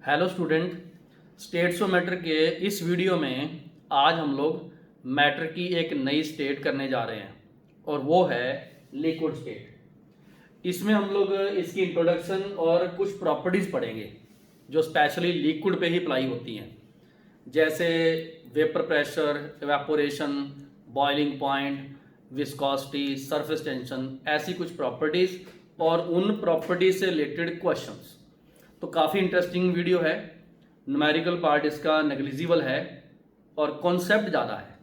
Hello student, स्टेट्सोमेट्र के इस video में आज हम लोग मैटर की एक नई स्टेट करने जा रहे हैं और वो है लिक्विड स्टेट। इसमें हम लोग इसकी इंट्रोडक्शन और कुछ प्रॉपर्टीज़ पढ़ेंगे जो स्पेशली लिक्विड पे ही अप्लाई होती हैं, जैसे vapour pressure, evaporation, boiling point, viscosity, surface tension, ऐसी कुछ प्रॉपर्टीज़ और उन प्रॉपर्टीज से रिलेटेड क्वेश्चंस। तो काफ़ी इंटरेस्टिंग वीडियो है। न्यूमेरिकल पार्ट इसका नेग्लिजिबल है और कॉन्सेप्ट ज़्यादा है।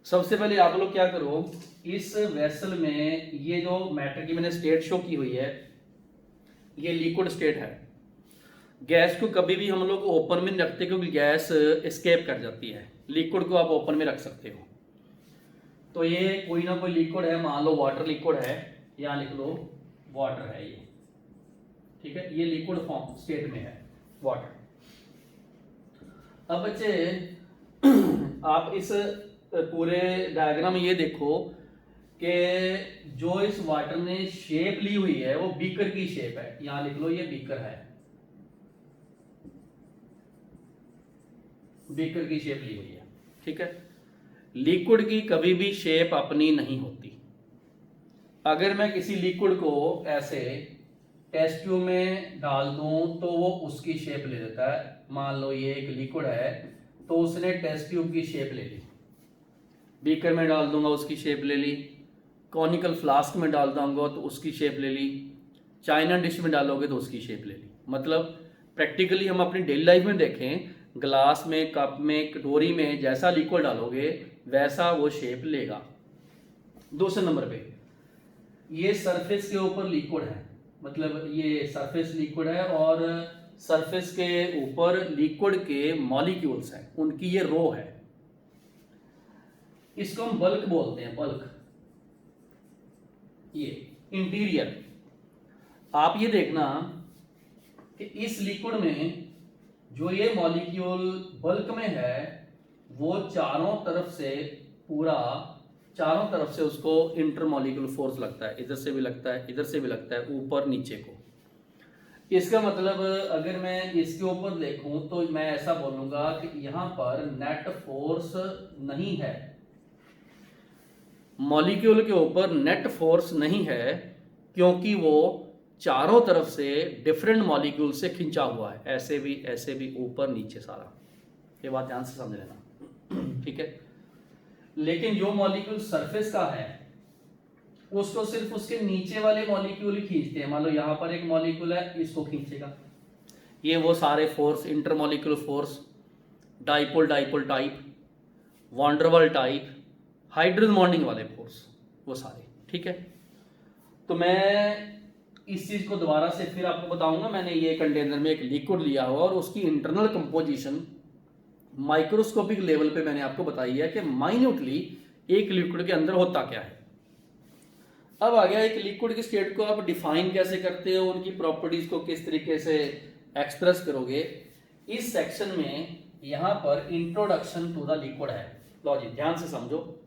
सबसे पहले आप लोग क्या करो, इस वेसल में ये जो मैटर की मैंने स्टेट शो की हुई है, ये लिक्विड स्टेट है। गैस को कभी भी हम लोग ओपन में नहीं रखते क्योंकि गैस एस्केप कर जाती है। लिक्विड को आप ओपन में रख सकते हो। तो ये कोई ना कोई लिक्विड है, मान लो वाटर लिक्विड है, यहाँ लिख लो वाटर है ये, ठीक है। ये लिक्विड फॉर्म स्टेट में है वाटर। अब बच्चे आप इस पूरे डायग्राम में ये देखो कि जो इस वाटर ने शेप ली हुई है वो बीकर की शेप है। यहां लिख लो ये बीकर है, बीकर की शेप ली हुई है, ठीक है। लिक्विड की कभी भी शेप अपनी नहीं होती। अगर मैं किसी लिक्विड को ऐसे टेस्ट ट्यूब में डाल दूं तो वो उसकी शेप ले लेता है। मान लो ये एक लिक्विड है तो उसने टेस्ट ट्यूब की शेप ले ली। बीकर में डाल दूंगा उसकी शेप ले ली, कॉनिकल फ्लास्क में डाल दूंगा तो उसकी शेप ले ली, चाइना डिश में डालोगे तो उसकी शेप ले ली। मतलब प्रैक्टिकली हम अपनी डेली लाइफ में देखें, ग्लास में, कप में, कटोरी में जैसा लिक्विड डालोगे वैसा वो शेप लेगा। दूसरे नंबर पे ये सरफेस के ऊपर लिक्विड है, मतलब ये सरफेस लिक्विड है और सरफेस के ऊपर लिक्विड के मॉलिक्यूल्स हैं, उनकी ये रो है। इसको हम बल्क बोलते हैं, बल्क। ये इंटीरियर। आप ये देखना कि इस लिक्विड में जो ये मॉलिक्यूल बल्क में है वो चारों तरफ से उसको इंटरमॉलिक्यूल फोर्स लगता है। इधर से भी लगता है, इधर से भी लगता है, ऊपर नीचे को। इसका मतलब अगर मैं इसके ऊपर देखूं तो मैं ऐसा बोलूंगा कि यहां पर नेट फोर्स नहीं है, मॉलिक्यूल के ऊपर नेट फोर्स नहीं है, क्योंकि वो चारों तरफ से डिफरेंट मॉलिक्यूल से खिंचा हुआ है, ऐसे भी ऊपर नीचे सारा। ये बात ध्यान से समझ लेना, ठीक है। लेकिन जो मॉलिक्यूल सरफेस का है उसको सिर्फ उसके नीचे वाले मॉलिक्यूल ही खींचते हैं। मान लो यहां पर एक मॉलिक्यूल है, इसको खींचेगा। ये वो सारे force, intermolecular force, dipole dipole type, van der Waals type, hydrogen bonding वाले फोर्स, वो सारे, ठीक है। तो मैं इस चीज को दोबारा से फिर आपको बताऊंगा। मैंने ये कंटेनर में एक लिक्विड लिया हुआ और उसकी इंटरनल कंपोजिशन माइक्रोस्कोपिक लेवल पे मैंने आपको बताई है कि माइन्यूटली एक लिक्विड के अंदर होता क्या है। अब आ गया एक लिक्विड की स्टेट को आप डिफाइन कैसे करते हो, उनकी प्रॉपर्टीज को किस तरीके से एक्सप्रेस करोगे। इस सेक्शन में यहां पर इंट्रोडक्शन टू द लिक्विड है। लो जी, ध्यान से समझो,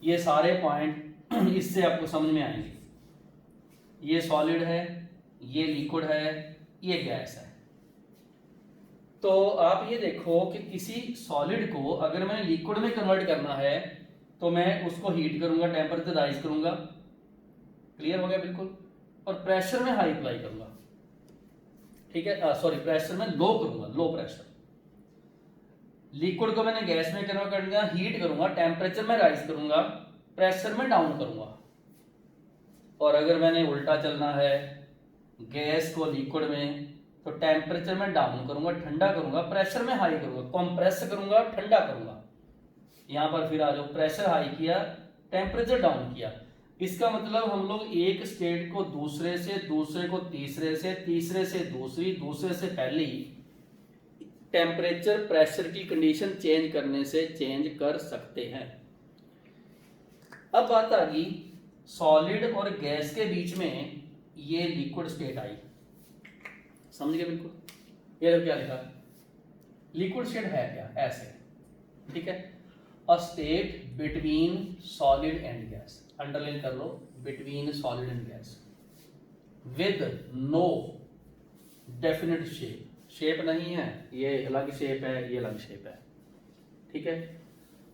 ये सारे पॉइंट इससे आपको समझ में आएंगे। ये सॉलिड है, ये लिक्विड है, ये गैस है। तो आप ये देखो कि किसी सॉलिड को अगर मैंने लिक्विड में कन्वर्ट करना है तो मैं उसको हीट करूंगा, टेम्परेचर राइज करूंगा, क्लियर हो गया बिल्कुल, और प्रेशर में हाई अप्लाई करूंगा, ठीक है। सॉरी, प्रेशर में लो करूंगा, लो प्रेशर। लिक्विड को मैंने गैस में कन्वर्ट करूंगा, हीट करूंगा, टेम्परेचर में राइज करूंगा, प्रेशर में डाउन करूंगा। और अगर मैंने उल्टा चलना है, गैस को लिक्विड में, तो टेम्परेचर में डाउन करूंगा, ठंडा करूंगा, प्रेशर में हाई करूंगा, कंप्रेस करूंगा, ठंडा करूंगा। यहां पर फिर आ जाओ, प्रेशर हाई किया, टेम्परेचर डाउन किया। इसका मतलब हम लोग एक स्टेट को दूसरे से, दूसरे को तीसरे से, तीसरे से दूसरी, दूसरे से पहली टेम्परेचर, प्रेशर की कंडीशन चेंज करने से चेंज कर सकते हैं। अब बात आ गई सॉलिड और गैस के बीच में, ये लिक्विड स्टेट आई, समझ गए बिल्कुल। ये क्या लिखा, लिक्विड स्टेट है क्या, ऐसे, ठीक है। A state between solid and gas, underline कर लो, between solid and gas with no definite shape, shape नहीं है, ये अलग शेप है, ये अलग शेप है, ठीक है,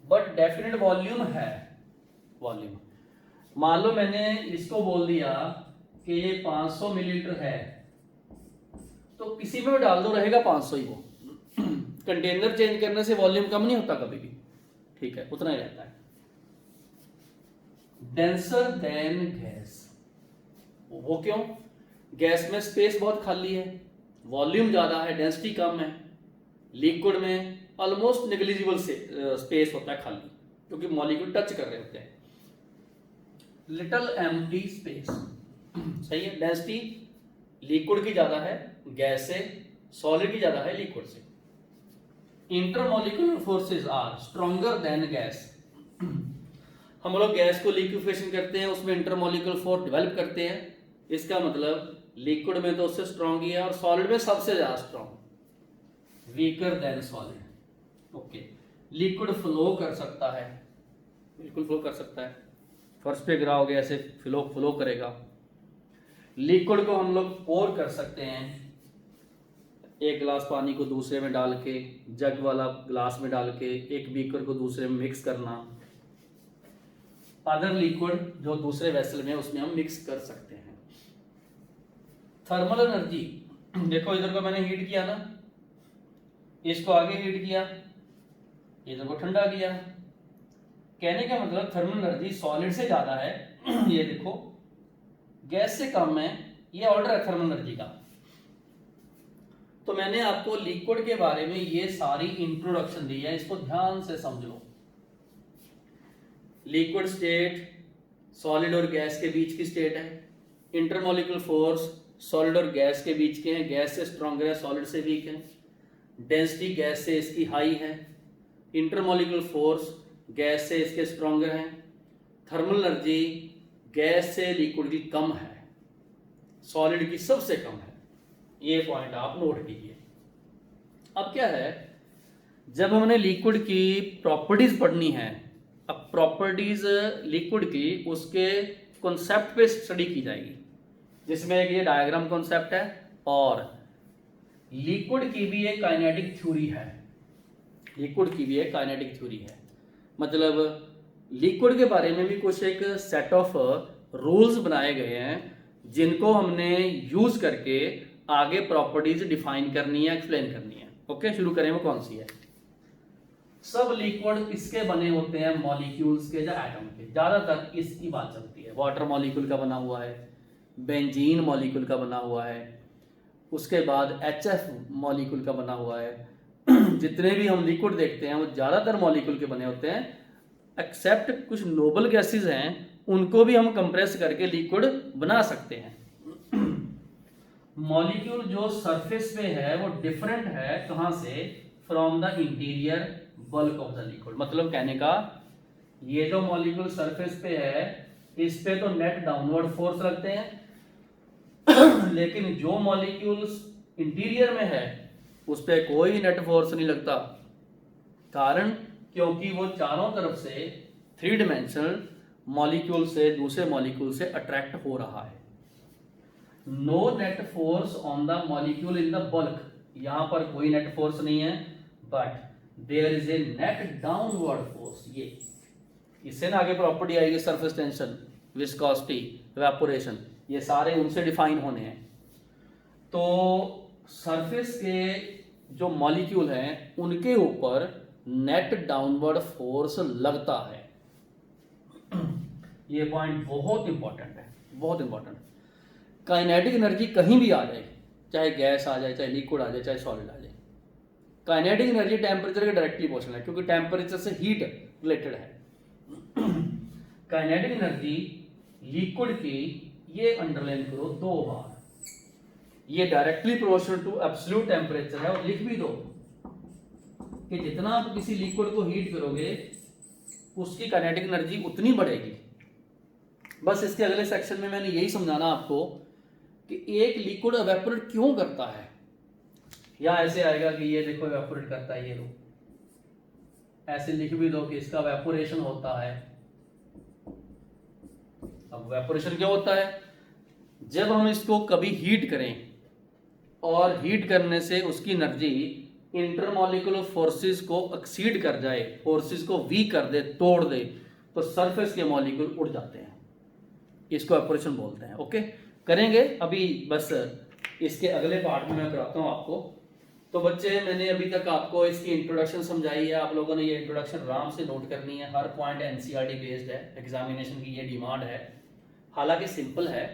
बट डेफिनेट वॉल्यूम है। वॉल्यूम मान लो मैंने इसको बोल दिया कि ये 500 मिलीलीटर है, तो किसी में भी डाल दो रहेगा 500 ही वो। कंटेनर चेंज करने से वॉल्यूम कम नहीं होता कभी भी, ठीक है, उतना ही रहता है। डेंसर देन गैस, वो क्यों? गैस में स्पेस बहुत खाली है, वॉल्यूम ज्यादा है, डेंसिटी कम है। लिक्विड में ऑलमोस्ट नेग्लिजिबल स्पेस होता है खाली, क्योंकि मॉलिक्यूल टच कर रहे होते हैं। लिटिल एम्प्टी स्पेस, सही है। डेंसिटी लिक्विड की ज्यादा है गैस से, सॉलिड की ज्यादा है लिक्विड से। Intermolecular forces are stronger than gas. हम लोग गैस को लिक्विफिकेशन करते हैं, उसमें इंटरमॉलिक्यूलर फोर्स डेवलप करते हैं, इसका मतलब लिक्विड में तो उससे स्ट्रॉन्ग ही है, और सॉलिड में सबसे ज्यादा strong, weaker then solid. Okay, liquid flow कर सकता है, बिल्कुल फ्लो कर सकता है, फर्श पे गिराओगे ऐसे फ्लो करेगा। लिक्विड को हम लोग पोर कर सकते हैं, एक गिलास पानी को दूसरे में डाल के, जग वाला गिलास में डाल के एक बीकर को दूसरे में मिक्स करना। अदर लिक्विड जो दूसरे वेसल में, उसमें हम मिक्स कर सकते हैं। थर्मल एनर्जी, देखो इधर को मैंने हीट किया ना, इसको आगे हीट किया, इधर को ठंडा किया। कहने का मतलब थर्मल एनर्जी सॉलिड से ज्यादा है, ये देखो गैस से कम है, ये ऑर्डर है थर्मल एनर्जी का। तो मैंने आपको लिक्विड के बारे में ये सारी इंट्रोडक्शन दी है, इसको ध्यान से समझ लो। लिक्विड स्टेट सॉलिड और गैस के बीच की स्टेट है। इंटरमॉलिक्यूलर फोर्स सॉलिड और गैस के बीच के हैं, गैस से स्ट्रॉन्गर है, सॉलिड से वीक है। डेंसिटी गैस से इसकी हाई है, इंटरमॉलिक्यूलर फोर्स गैस से इसके स्ट्रॉन्गर हैं। थर्मल एनर्जी गैस से लिक्विड की कम है, सॉलिड की सबसे कम है। ये पॉइंट आप नोट कीजिए। अब क्या है, जब हमने लिक्विड की प्रॉपर्टीज पढ़नी है, अब प्रॉपर्टीज लिक्विड की उसके कॉन्सेप्ट पे स्टडी की जाएगी, जिसमें एक ये डायग्राम कॉन्सेप्ट है, और लिक्विड की भी एक काइनेटिक थ्योरी है। लिक्विड की भी एक काइनेटिक थ्योरी है, मतलब लिक्विड के बारे में भी कुछ एक सेट ऑफ रूल्स बनाए गए हैं, जिनको हमने यूज करके आगे प्रॉपर्टीज डिफाइन करनी है, एक्सप्लेन करनी है। ओके, शुरू करें। वो कौन सी है? सब लिक्विड किसके बने होते हैं? मॉलिक्यूल्स के या एटम के। ज्यादातर इसकी बात चलती है। वाटर मॉलिक्यूल का बना हुआ है, बेंजीन मॉलिक्यूल का बना हुआ है, उसके बाद HF मॉलिक्यूल का बना हुआ है। जितने भी हम लिक्विड देखते हैं वो ज्यादातर मॉलिक्यूल के बने होते हैं, एक्सेप्ट कुछ नोबल गैसेस हैं, उनको भी हम कंप्रेस करके लिक्विड बना सकते हैं। मॉलिक्यूल जो सरफेस पे है वो डिफरेंट है, कहां से? From the interior bulk of the liquid. मतलब कहने का, ये जो मॉलिक्यूल सरफेस पे है इस पे तो नेट डाउनवर्ड फोर्स लगते हैं, लेकिन जो मॉलिक्यूल्स इंटीरियर में है उस पे कोई नेट फोर्स नहीं लगता। कारण, क्योंकि वो चारों तरफ से 3 डायमेंशनल मॉलिक्यूल से दूसरे मॉलिक्यूल से अट्रैक्ट हो रहा है। No net force on the molecule in the bulk, यहां पर कोई नेट फोर्स नहीं है, but there is a net downward force. ये इससे ना आगे प्रॉपर्टी आएगी, सरफेस टेंशन, विस्कोसिटी, इवेपोरेशन, ये सारे उनसे डिफाइन होने हैं। तो सरफेस के जो मॉलिक्यूल हैं उनके ऊपर नेट डाउनवर्ड फोर्स लगता है। ये पॉइंट बहुत इंपॉर्टेंट है, बहुत इंपॉर्टेंट। काइनेटिक एनर्जी कहीं भी आ जाए, चाहे गैस आ जाए, चाहे लिक्विड आ जाए, चाहे सॉलिड आ जाए, काइनेटिक एनर्जी टेम्परेचर के डायरेक्टली प्रोपोर्शनल है, क्योंकि टेम्परेचर से हीट रिलेटेड है। काइनेटिक एनर्जी लिक्विड की, ये अंडरलाइन करो 2 बार, ये directly proportional to absolute temperature है। और लिख भी दो कि जितना आप किसी लिक्विड को हीट करोगे उसकी काइनेटिक एनर्जी उतनी बढ़ेगी। बस इसके अगले सेक्शन में मैंने यही समझाना आपको कि एक लिक्विड एवेपोरेट क्यों करता है, या ऐसे आएगा कि ये देखो एवेपोरेट करता है, ये लो, ऐसे लिख भी दो कि इसका एवेपोरेशन होता है। अब एवेपोरेशन क्या होता है? जब हम इसको कभी हीट करें, और हीट करने से उसकी एनर्जी इंटरमॉलिक्यूलर फोर्सेस को एक्सीड कर जाए, फोर्सेस को वीक कर दे, तोड़ दे, तो सरफेस के मॉलिक्यूल उड़ जाते हैं। इसको एवापोरेशन बोलते हैं। ओके, करेंगे अभी, बस इसके अगले पार्ट में मैं कराता हूँ आपको। तो बच्चे, मैंने अभी तक आपको इसकी इंट्रोडक्शन समझाई है, आप लोगों ने ये इंट्रोडक्शन आराम से नोट करनी है। हर पॉइंट एनसीईआरटी बेस्ड है, एग्जामिनेशन की ये डिमांड है। हालांकि सिंपल है,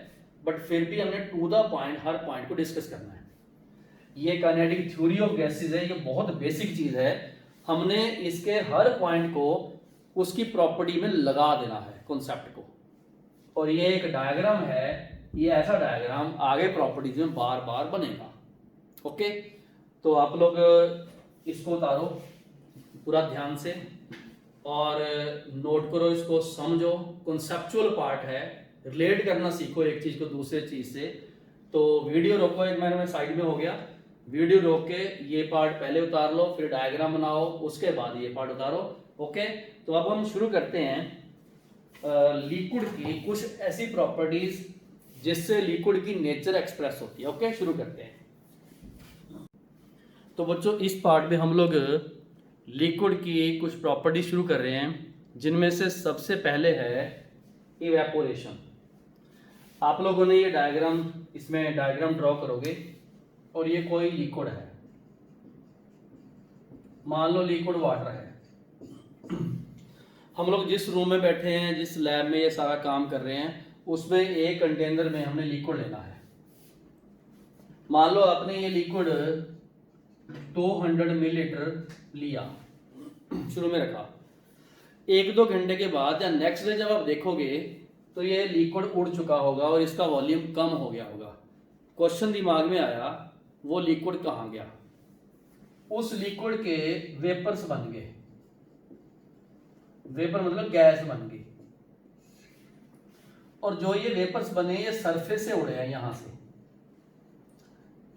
बट फिर भी हमने टू द पॉइंट हर पॉइंट को डिस्कस करना है। ये काइनेटिक थ्योरी ऑफ गैसेस है, ये बहुत बेसिक चीज है। हमने इसके हर पॉइंट को उसकी प्रॉपर्टी में लगा देना है, कॉन्सेप्ट को। और ये एक डायग्राम है, ये ऐसा डायग्राम आगे प्रॉपर्टीज में बार बार बनेगा। ओके, तो आप लोग इसको उतारो पूरा ध्यान से और नोट करो, इसको समझो। कॉन्सेप्चुअल पार्ट है, रिलेट करना सीखो एक चीज को दूसरे चीज से। तो वीडियो रोको, एक मिनट में साइड में हो गया, वीडियो रोक के ये पार्ट पहले उतार लो, फिर डायग्राम बनाओ, उसके बाद ये पार्ट उतारो। ओके, तो अब हम शुरू करते हैं लिक्विड की कुछ ऐसी प्रॉपर्टीज जिससे लिक्विड की नेचर एक्सप्रेस होती है। ओके, शुरू करते हैं। तो बच्चों, इस पार्ट में हम लोग लिक्विड की कुछ प्रॉपर्टी शुरू कर रहे हैं, जिनमें से सबसे पहले है इवेपोरेशन। आप लोगों ने ये डायग्राम, इसमें डायग्राम ड्रॉ करोगे और ये कोई लिक्विड है, मान लो लिक्विड वाटर है। हम लोग जिस रूम में बैठे हैं, जिस लैब में ये सारा काम कर रहे हैं, उसमें एक कंटेनर में हमने लिक्विड लेना है। मान लो आपने ये लिक्विड 200 मिलीलीटर लिया, शुरू में रखा। 1-2 घंटे के बाद या नेक्स्ट डे जब आप देखोगे तो ये लिक्विड उड़ चुका होगा और इसका वॉल्यूम कम हो गया होगा। क्वेश्चन दिमाग में आया, वो लिक्विड कहाँ गया? उस लिक्विड के वेपर्स बन गए। वेपर मतलब गैस बन गई, और जो ये वेपर्स बने ये सरफेस से उड़े हैं यहां से।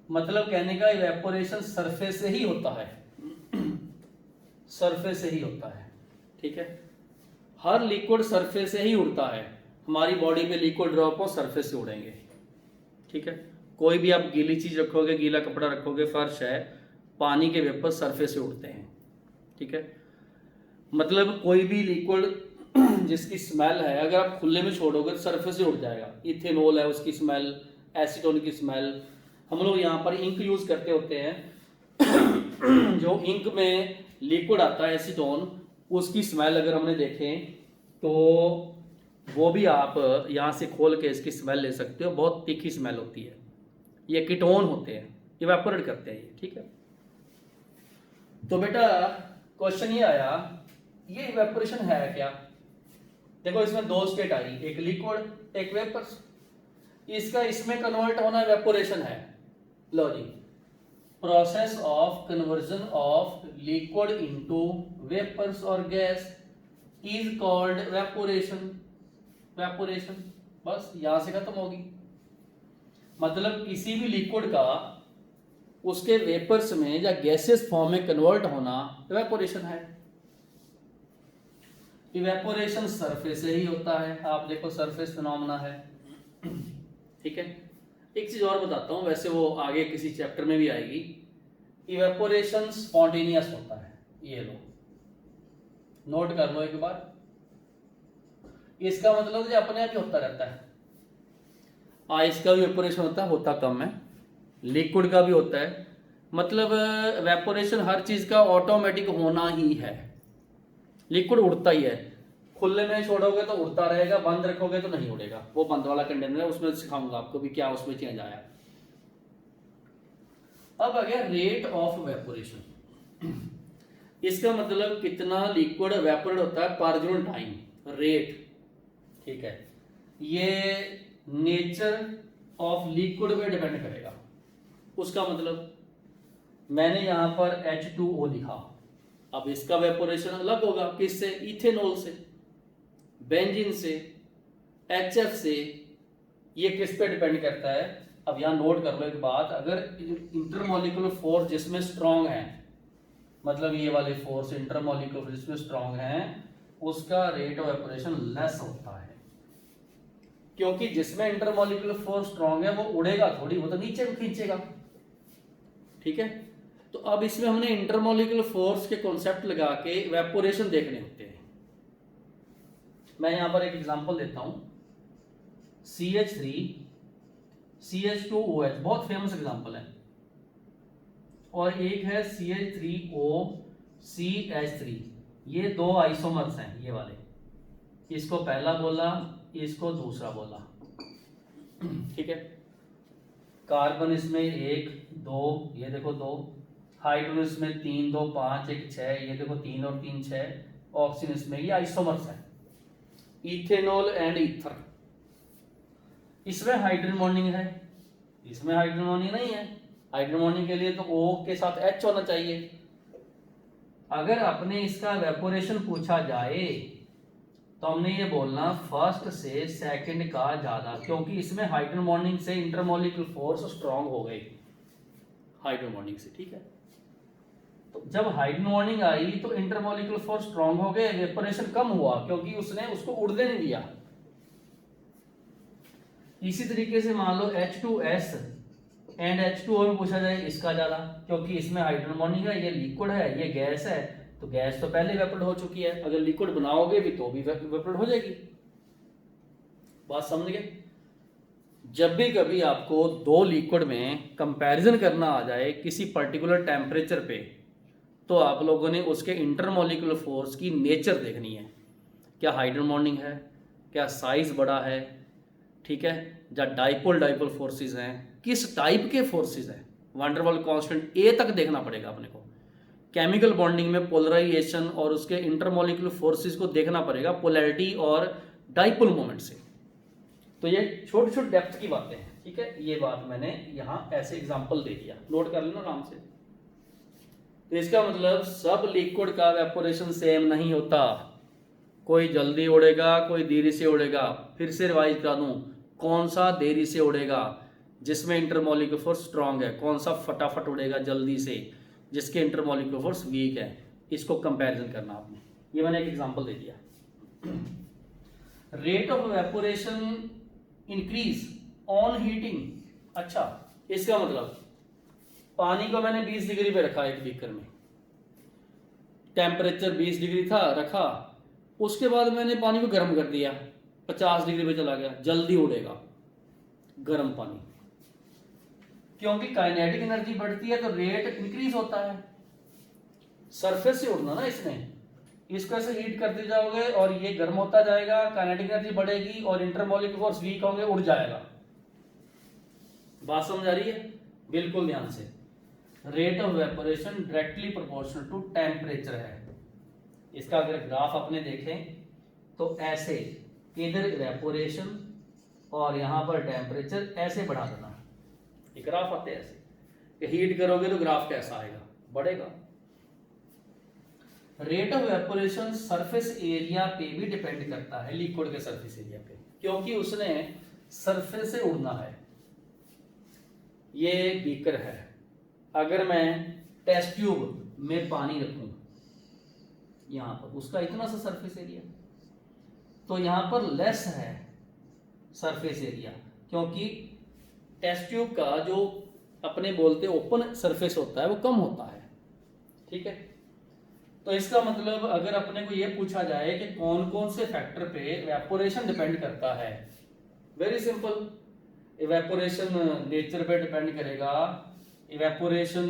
मतलब कहने का इवेपोरेशन सरफेस से ही होता है, सरफेस से ही होता है। ठीक है, हर लिक्विड सरफेस से ही उड़ता है। हमारी बॉडी पे लिक्विड ड्रॉप हो, सरफेस से उड़ेंगे। ठीक है, कोई भी आप गीली चीज रखोगे, गीला कपड़ा रखोगे, फर्श है, पानी के वेपर सरफेस से उड़ते हैं। ठीक है, मतलब कोई भी लिक्विड जिसकी स्मेल है, अगर आप खुले में छोड़ोगे तो सरफेस से उड़ जाएगा। इथेनॉल है, उसकी स्मेल, एसीटोन की स्मेल। हम लोग यहाँ पर इंक यूज करते होते हैं जो इंक में लिक्विड आता है एसीटोन, उसकी स्मेल अगर हमने देखें तो वो भी आप यहाँ से खोल के इसकी स्मेल ले सकते हो। बहुत तीखी स्मेल होती है। ये कीटोन होते हैं, इवेपोरेट करते हैं ये। ठीक है, तो बेटा क्वेश्चन ये आया, ये इवेपोरेशन है क्या? देखो, इसमें 2 स्टेट आई, एक लिक्विड एक वेपर्स। इसका इसमें कन्वर्ट होना इवेपोरेशन है। लो जी, process of conversion of liquid into vapours और gas is called evaporation. Evaporation, बस यहां से खत्म होगी। मतलब किसी भी लिक्विड का उसके वेपर्स में या गैसेस फॉर्म में कन्वर्ट होना इवेपोरेशन है। इवेपोरेशन सरफेस से ही होता है। आप देखो, सरफेस फिनोमेना है। ठीक है, एक चीज और बताता हूं, वैसे वो आगे किसी चैप्टर में भी आएगी। इवेपोरेशन स्पॉन्टेनियस होता है, ये लो नोट कर लो एक बार। इसका मतलब जो अपने आप ही होता रहता है। आइस का भी इवेपोरेशन होता कम है, लिक्विड का भी होता है। मतलब इवेपोरेशन हर चीज का ऑटोमेटिक होना ही है। लिक्विड उड़ता ही है, खुले में छोड़ोगे तो उड़ता रहेगा, बंद रखोगे तो नहीं उड़ेगा। वो बंद वाला कंटेनर है, उसमें सिखाऊंगा आपको भी क्या उसमें चेंज आया। अब आ गया रेट ऑफ इवेपोरेशन। इसका मतलब कितना लिक्विड इवेपोरेट होता है पर यूनिट टाइम, रेट। ठीक है, ये नेचर ऑफ लिक्विड पे डिपेंड करेगा। उसका मतलब मैंने यहां पर H2O लिखा, अब इसका वेपोरेशन अलग होगा। किससे? इथेनॉल से, बेंजीन से, HF से। ये किस पे डिपेंड करता है? अब यहां नोट कर लो एक बात, अगर इंटरमॉलिक्यूलर फोर्स जिसमें स्ट्रांग है, मतलब ये वाले फोर्स इंटरमॉलिक्यूलर जिसमें स्ट्रांग है, उसका रेट ऑफ वेपोरेशन लेस होता है। क्योंकि जिसमें इंटरमॉलिक्यूलर फोर्स स्ट्रांग है वो उड़ेगा थोड़ी, वो तो नीचे को खींचेगा। ठीक है। तो अब इसमें हमने इंटरमोलिकुलर फोर्स के कॉन्सेप्ट लगा के इवेपोरेशन देखने होते हैं। मैं यहां पर एक एग्जांपल देता हूं, CH3 CH2OH, बहुत फेमस एग्जांपल है, और एक है CH3O CH3। ये दो आइसोमर्स हैं, ये वाले, इसको पहला बोला, इसको दूसरा बोला, ठीक है। कार्बन इसमें 1 2, ये देखो 2, हाइड्रोजन इसमें 3 2 5 1 6, ये देखो 3 और 3 6, ऑक्सीजन इसमें, ये आइसोमर्स है, इथेनॉल एंड ईथर। इसमें हाइड्रोजन बॉन्डिंग है, इसमें हाइड्रोजन बॉन्डिंग नहीं है। हाइड्रोजन बॉन्डिंग के लिए तो O के साथ H होना चाहिए। अगर अपने इसका वेपोरेशन पूछा जाए तो हमने ये बोलना फर्स्ट से सेकंड का ज्यादा, क्योंकि इसमें हाइड्रोजन बॉन्डिंग से इंटरमोलिकुलर फोर्स स्ट्रांग हो गई हाइड्रोजन बॉन्डिंग से, ठीक है। तो जब हाइड्रोजन बॉन्डिंग आई तो इंटरमोलिकुलर फोर्स स्ट्रांग हो गए, वेपोरेशन कम हुआ, क्योंकि उसने उसको उड़ने नहीं दिया। इसी तरीके से मान लो H2S एंड H2O में पूछा जाए, इसका ज्यादा, क्योंकि इसमें हाइड्रोजन बॉन्डिंग है, ये लिक्विड है, ये गैस है, तो गैस तो पहले वेपोरेट हो चुकी है, अगर लिक्विड बनाओगे भी तो भी वेपोरेट हो जाएगी। बात समझ गए। जब भी कभी आपको दो लिक्विड में कंपैरिजन करना आ जाए किसी पर्टिकुलर टेम्परेचर पे, तो आप लोगों ने उसके इंटरमोलिकुलर फोर्स की नेचर देखनी है, क्या हाइड्रोजन बॉन्डिंग है, क्या साइज बड़ा है, ठीक है, या डाइपोल फोर्सेस हैं, किस टाइप के फोर्सेस हैं, वैन डर वाल्स कांस्टेंट ए तक देखना पड़ेगा अपने को। केमिकल बॉन्डिंग में पोलराइजेशन और उसके इंटरमोलिकुलर फोर्सेस को देखना पड़ेगा पोलैरिटी और डाइपोल मोमेंट से। तो ये छोटी छोटी डेप्थ की बातें हैं, ठीक है। ये बात मैंने यहाँ ऐसे एग्जांपल दे दिया, नोट कर लेना आराम से। तो इसका मतलब सब लिक्विड का वेपोरेशन सेम नहीं होता, कोई जल्दी उड़ेगा, कोई देरी से उड़ेगा। फिर से रिवाइज करा दूं, कौन सा देरी से उड़ेगा जिसमें इंटरमोलिकुलर फोर्स स्ट्रांग है, कौन सा फटाफट उड़ेगा जल्दी से जिसके इंटरमोलिकुलर फोर्स वीक है, इसको कंपैरिजन करना आपने। ये मैंने एक एग्जांपल दे दिया। Rate of evaporation increase on heating. अच्छा, इसका मतलब पानी को मैंने 20 डिग्री पे रखा एक बीकर में, टेम्परेचर 20 डिग्री था रखा, उसके बाद मैंने पानी को गर्म कर दिया, 50 डिग्री पे चला गया, जल्दी उड़ेगा गर्म पानी, क्योंकि काइनेटिक एनर्जी बढ़ती है तो रेट इंक्रीज होता है। सरफेस से उड़ना ना इसने, इसको ऐसे हीट करते जाओगे और ये गर्म होता जाएगा, काइनेटिक एनर्जी बढ़ेगी और इंटरमोलिकुलर फोर्स वीक होंगे, उड़ जाएगा। बात समझ आ रही है? बिल्कुल ध्यान से। Rate of evaporation directly proportional to temperature है। इसका अगर ग्राफ अपने देखें तो ऐसे, इधर वेपोरेशन और यहां पर टेम्परेचर, ऐसे बढ़ा देना, ये ग्राफ आते हैं ऐसे, हीट करोगे तो ग्राफ कैसा आएगा, बढ़ेगा। Rate of evaporation surface area पे भी डिपेंड करता है, लिक्विड के सरफेस एरिया पे, क्योंकि उसने सरफेस से उड़ना है। ये बीकर है, अगर मैं टेस्ट ट्यूब में पानी रखूं यहां पर, उसका इतना सा सरफेस एरिया, तो यहां पर लेस है सरफेस एरिया, क्योंकि टेस्ट ट्यूब का जो अपने बोलते ओपन सरफेस होता है वो कम होता है, ठीक है। तो इसका मतलब अगर अपने को ये पूछा जाए कि कौन कौन से फैक्टर पे इवेपोरेशन डिपेंड करता है, वेरी सिंपल, इवेपोरेशन नेचर पे डिपेंड करेगा, इवेपोरेशन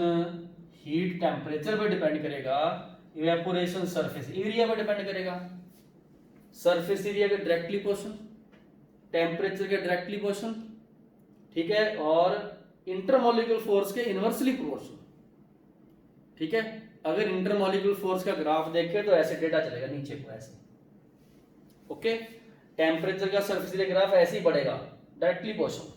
हीट टेम्परेचर पे डिपेंड करेगा, इवेपोरेशन सरफेस एरिया पे डिपेंड करेगा। सरफेस एरिया के डायरेक्टली पोर्शन, टेम्परेचर के डायरेक्टली पोर्शन, ठीक है, और इंटरमोलिकुलर फोर्स के इनवर्सली प्रोपोर्शनल, ठीक है। अगर इंटरमोलिकुलर फोर्स का ग्राफ देखें तो ऐसे डेटा चलेगा नीचे को ऐसे, ओके। टेम्परेचर का सरफेस एरिया ग्राफ ऐसे ही बढ़ेगा, डायरेक्टली पोर्शन।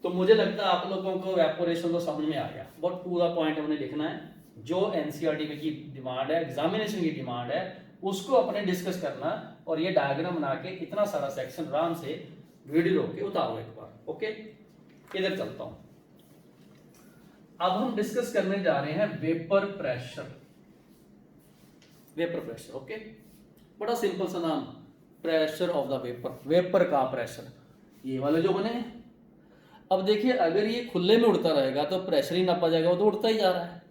तो मुझे लगता है आप लोगों को इवेपोरेशन तो समझ में आ गया, बट टू द पॉइंट हमने लिखना है, जो एनसीईआरटी की डिमांड है, एग्जामिनेशन की डिमांड है, उसको अपने डिस्कस करना, और ये डायग्राम बना के इतना सारा सेक्शन आराम से वीडियो रोक के उतारो एक बार, ओके। इधर चलता हूं, अब हम डिस्कस करने जा रहे हैं vapour pressure. Vapour pressure, okay, बड़ा सिंपल सा नाम, pressure of the vapour, vapour का प्रेशर, ये वाले जो बने। अब देखिए अगर ये खुले में उड़ता रहेगा तो प्रेशर ही नापा जाएगा, वो तो उड़ता ही जा रहा है।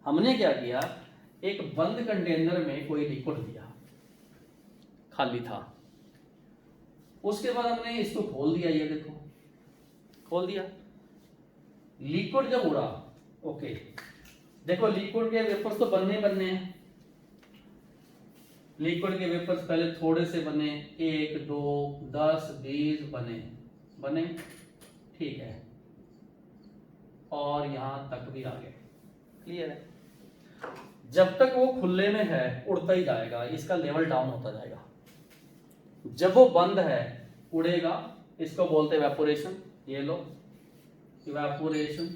हमने क्या किया, एक बंद कंटेनर में कोई लिक्विड दिया, खाली था, उसके बाद हमने इसको खोल दिया, ये देखो खोल दिया, लिक्विड जब उड़ा, ओके देखो लिक्विड के वेपर्स तो बनने हैं, लिक्विड के वेपर्स पहले थोड़े से बने, 1 2 10 20 बने, ठीक है, और यहां तक भी आ गए, क्लियर है। जब तक वो खुले में है उड़ता ही जाएगा, इसका लेवल डाउन होता जाएगा। जब वो बंद है उड़ेगा, इसको बोलते हैं इवेपोरेशन, ये लो इवेपोरेशन,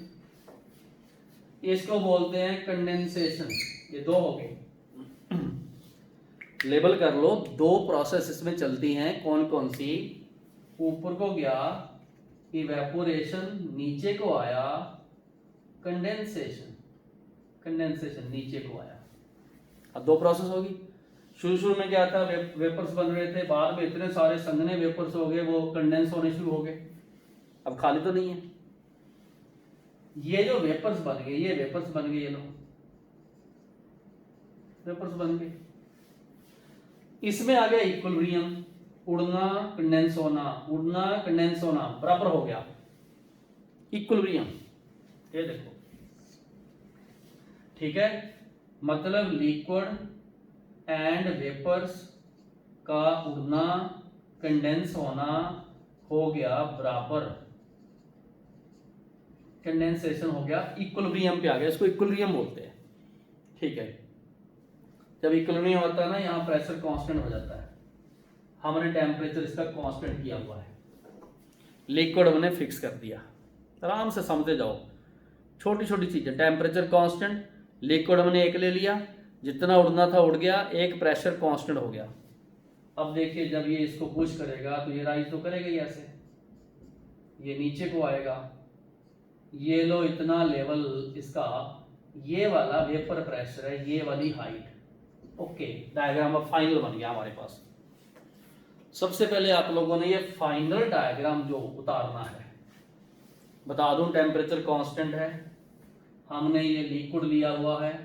इसको बोलते हैं कंडेंसेशन। ये दो हो गए, लेबल कर लो, दो प्रोसेस इसमें चलती हैं, कौन कौन सी, ऊपर को गया इवेपोरेशन, नीचे को आया कंडेंसेशन, कंडेंसेशन नीचे को आया। अब दो प्रोसेस होगी, शुरू में क्या था, वेपर्स बन रहे थे, बाद में इतने सारे संघने वेपर्स हो गए, वो कंडेंस होने शुरू हो गए, अब खाली तो नहीं है। ये जो वेपर्स बन गए, ये वेपर्स बन गए, ये लो वेपर्स बन गए, इसमें आ गया इक्विलिब्रियम, उड़ना कंडेंस होना, उड़ना कंडेंस होना, बराबर हो गया इक्विलिब्रियम, ये देखो, ठीक है। मतलब लिक्विड एंड वेपर्स का उड़ना कंडेंस होना हो गया बराबर, कंडेंसेशन हो गया, इक्विलिब्रियम पे आ गया, इसको इक्विलिब्रियम बोलते हैं, ठीक है। जब इक्विलिब्रियम होता है ना, यहाँ प्रेशर कांस्टेंट हो जाता है, हमने टेम्परेचर इसका कांस्टेंट किया हुआ है, लिक्विड हमने फिक्स कर दिया, आराम से समझते जाओ, छोटी छोटी चीजें, टेम्परेचर कांस्टेंट, लिक्विड हमने एक ले लिया, जितना उड़ना था उड़ गया, एक प्रेशर कांस्टेंट हो गया। अब देखिए जब ये इसको पुश करेगा तो ये राइज तो करेगा ही ऐसे, ये नीचे को आएगा, ये लो इतना लेवल इसका, ये वाला वेपर प्रेशर है, ये वाली हाइट, ओके। डायग्राम अब फाइनल बन गया हमारे पास। सबसे पहले आप लोगों ने ये फाइनल डायग्राम जो उतारना है, बता दूं टेम्परेचर कांस्टेंट है, हमने ये लिक्विड लिया हुआ है,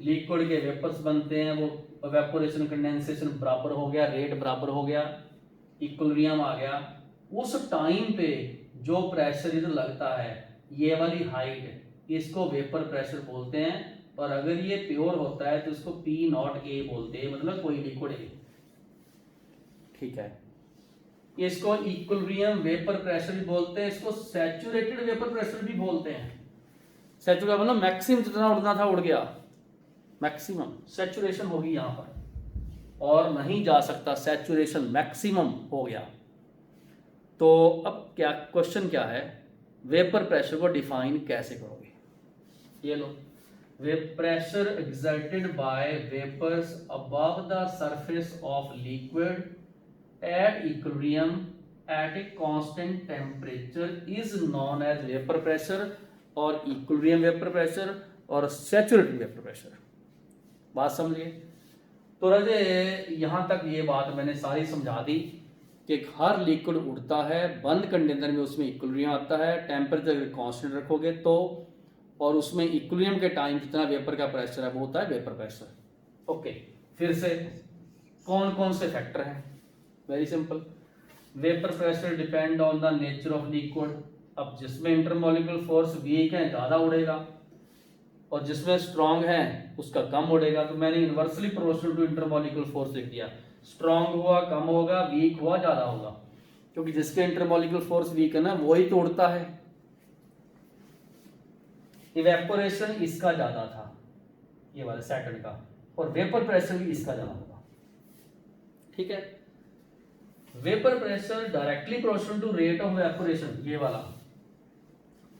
लिक्विड के वेपर्स बनते हैं, वो इवेपोरेशन कंडेंसेशन बराबर हो गया, रेट बराबर हो गया, इक्विलिब्रियम आ गया। उस टाइम पे जो प्रेशर इधर लगता है, ये वाली हाइट, इसको वेपर प्रेशर बोलते हैं, और अगर ये प्योर होता है तो इसको P0A बोलते हैं, मतलब कोई लिक्विड है, ठीक है। इसको इक्विलिब्रियम वेपर प्रेशर भी बोलते हैं, इसको सैचुरेटेड वेपर प्रेशर भी बोलते हैं। सैचुरेटेड मतलब मैक्सिमम जितना उड़ना था उड़ गया, मैक्सिमम सैचुरेशन होगी यहां पर, और नहीं जा सकता, सैचुरेशन मैक्सिमम हो गया। तो अब क्या क्वेश्चन क्या है, वेपर प्रेशर को डिफाइन कैसे करोगे, ये लो, pressure exerted by vapors above the surface of liquid at equilibrium at a constant temperature is known as vapor pressure, और equilibrium vapor pressure और saturated vapor pressure। बात समझिए। तो राजे यहाँ तक ये बात मैंने सारी समझा दी कि हर लिक्विड उड़ता है, बंद कंटेनर में उसमें इक्विलिब्रियम आता है, टेम्परेचर कांस्टेंट रखोगे तो, और उसमें इक्विलिब्रियम के टाइम जितना वेपर का प्रेशर है वो होता है वेपर प्रेशर, ओके। फिर से कौन कौन से फैक्टर हैं, very simple, vapour pressure depend on the nature of liquid. अब जिसमें इंटरमॉलिक्यूलर फोर्स वीक है ज़्यादा उड़ेगा, और जिसमें स्ट्रांग है उसका कम उड़ेगा। तो मैंने inversely proportional to intermolecular force लिख दिया, स्ट्रांग हुआ कम होगा, वीक हुआ ज़्यादा होगा, क्योंकि जिसके इंटरमॉलिक्यूलर फोर्स वीक है ना वही तो उड़ता है। इवेपोरेशन इसका ज्यादा था, ये वाला सेकंड का, और वेपर प्रेशर भी इसका ज्यादा होगा, ठीक है। Vapour pressure directly proportional to rate of evaporation, ये वाला,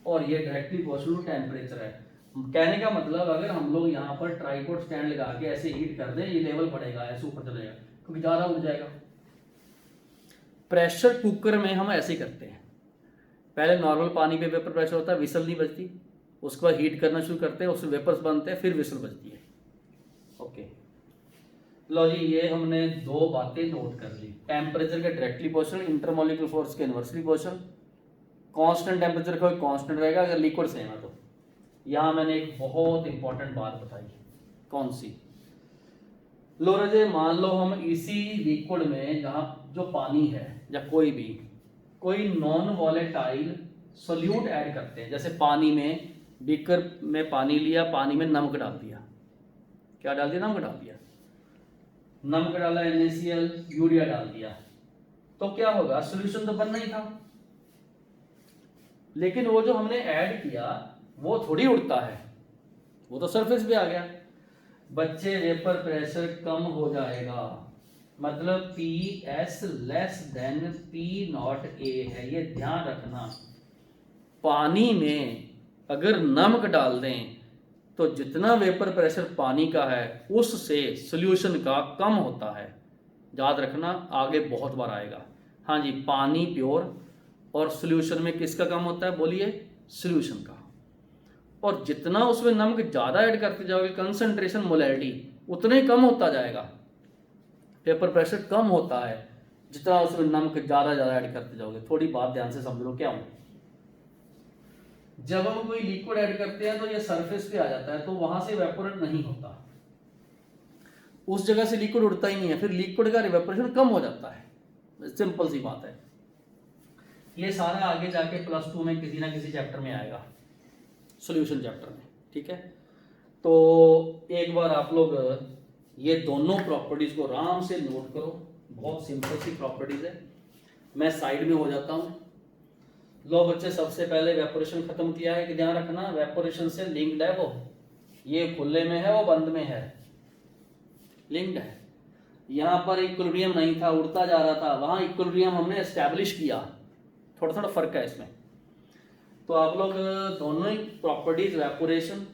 और ये डायरेक्टली प्रोपोर्शनल टू टेम्परेचर है। कहने का मतलब अगर हम लोग यहाँ पर ट्राइपॉड स्टैंड लगा के ऐसे हीट कर दें, ये लेवल बढ़ेगा, ऐसे ऊपर चलेगा, क्योंकि ज्यादा उड़ जाएगा। प्रेशर कुकर में हम ऐसे करते हैं, पहले नॉर्मल पानी पे वेपर प्रेशर होता है, विसल नहीं बजती, उसके बाद हीट करना शुरू करते हैं, उससे वेपर्स बनते हैं, फिर विसल बजती है, ओके। लो जी, ये हमने दो बातें नोट कर ली, टेम्परेचर के डायरेक्टली प्रोपोर्शनल, इंटरमॉलिक्यूलर फोर्स के इनवर्सली प्रोपोर्शनल, कांस्टेंट टेम्परेचर कोई कांस्टेंट रहेगा अगर लिक्विड सेम है तो। यहाँ मैंने एक बहुत इंपॉर्टेंट बात बताई, कौन सी? लो रजे, मान लो हम इसी लिक्विड में जहाँ जो पानी है या कोई नॉन वॉलेटाइल सोल्यूट ऐड करते हैं, जैसे पानी में बीकर में पानी लिया, पानी में नमक डाल दिया, क्या डाल दिया? नमक डाल दिया, नमक डाला, NaCl, यूरिया डाल दिया, तो क्या होगा? सॉल्यूशन तो बनना ही था, लेकिन वो जो हमने ऐड किया वो थोड़ी उड़ता है, वो तो सरफेस पे आ गया। बच्चे वेपर प्रेशर कम हो जाएगा, मतलब PS लेस देन P0A है, ये ध्यान रखना। पानी में अगर नमक डाल दें तो जितना वेपर प्रेशर पानी का है उससे सॉल्यूशन का कम होता है, याद रखना, आगे बहुत बार आएगा। हाँ जी, पानी प्योर और सॉल्यूशन में किसका कम होता है? बोलिए, सॉल्यूशन का। और जितना उसमें नमक ज़्यादा ऐड करते जाओगे, कंसंट्रेशन मोलैरिटी उतना ही कम होता जाएगा, वेपर प्रेशर कम होता है जितना उसमें नमक ज़्यादा ऐड करते जाओगे। थोड़ी बात ध्यान से समझ लो क्या हो। जब हम कोई लिक्विड ऐड करते हैं तो ये सरफेस पे आ जाता है, तो वहां से इवेपोरेट नहीं होता, उस जगह से लिक्विड उड़ता ही नहीं है, फिर लिक्विड का इवेपोरेशन कम हो जाता है। सिंपल सी बात है, ये सारा आगे जाके +2 में किसी ना किसी चैप्टर में आएगा, सॉल्यूशन चैप्टर में, ठीक है। तो एक बार आप लोग ये दोनों प्रॉपर्टीज को आराम से नोट करो, बहुत सिंपल सी प्रॉपर्टीज है। मैं साइड में हो जाता हूं। लो बच्चे, सबसे पहले वेपोरेशन खत्म किया है कि ध्यान रखना, वेपोरेशन से लिंक्ड है वो, ये खुले में है वो बंद में है, लिंक्ड है। यहां पर इक्विलिब्रियम नहीं था, उड़ता जा रहा था, वहां इक्विलिब्रियम हमने एस्टैब्लिश किया, थोड़ा थोड़ा फर्क है इसमें। तो आप लोग दोनों ही प्रॉपर्टीज, वेपोरेशन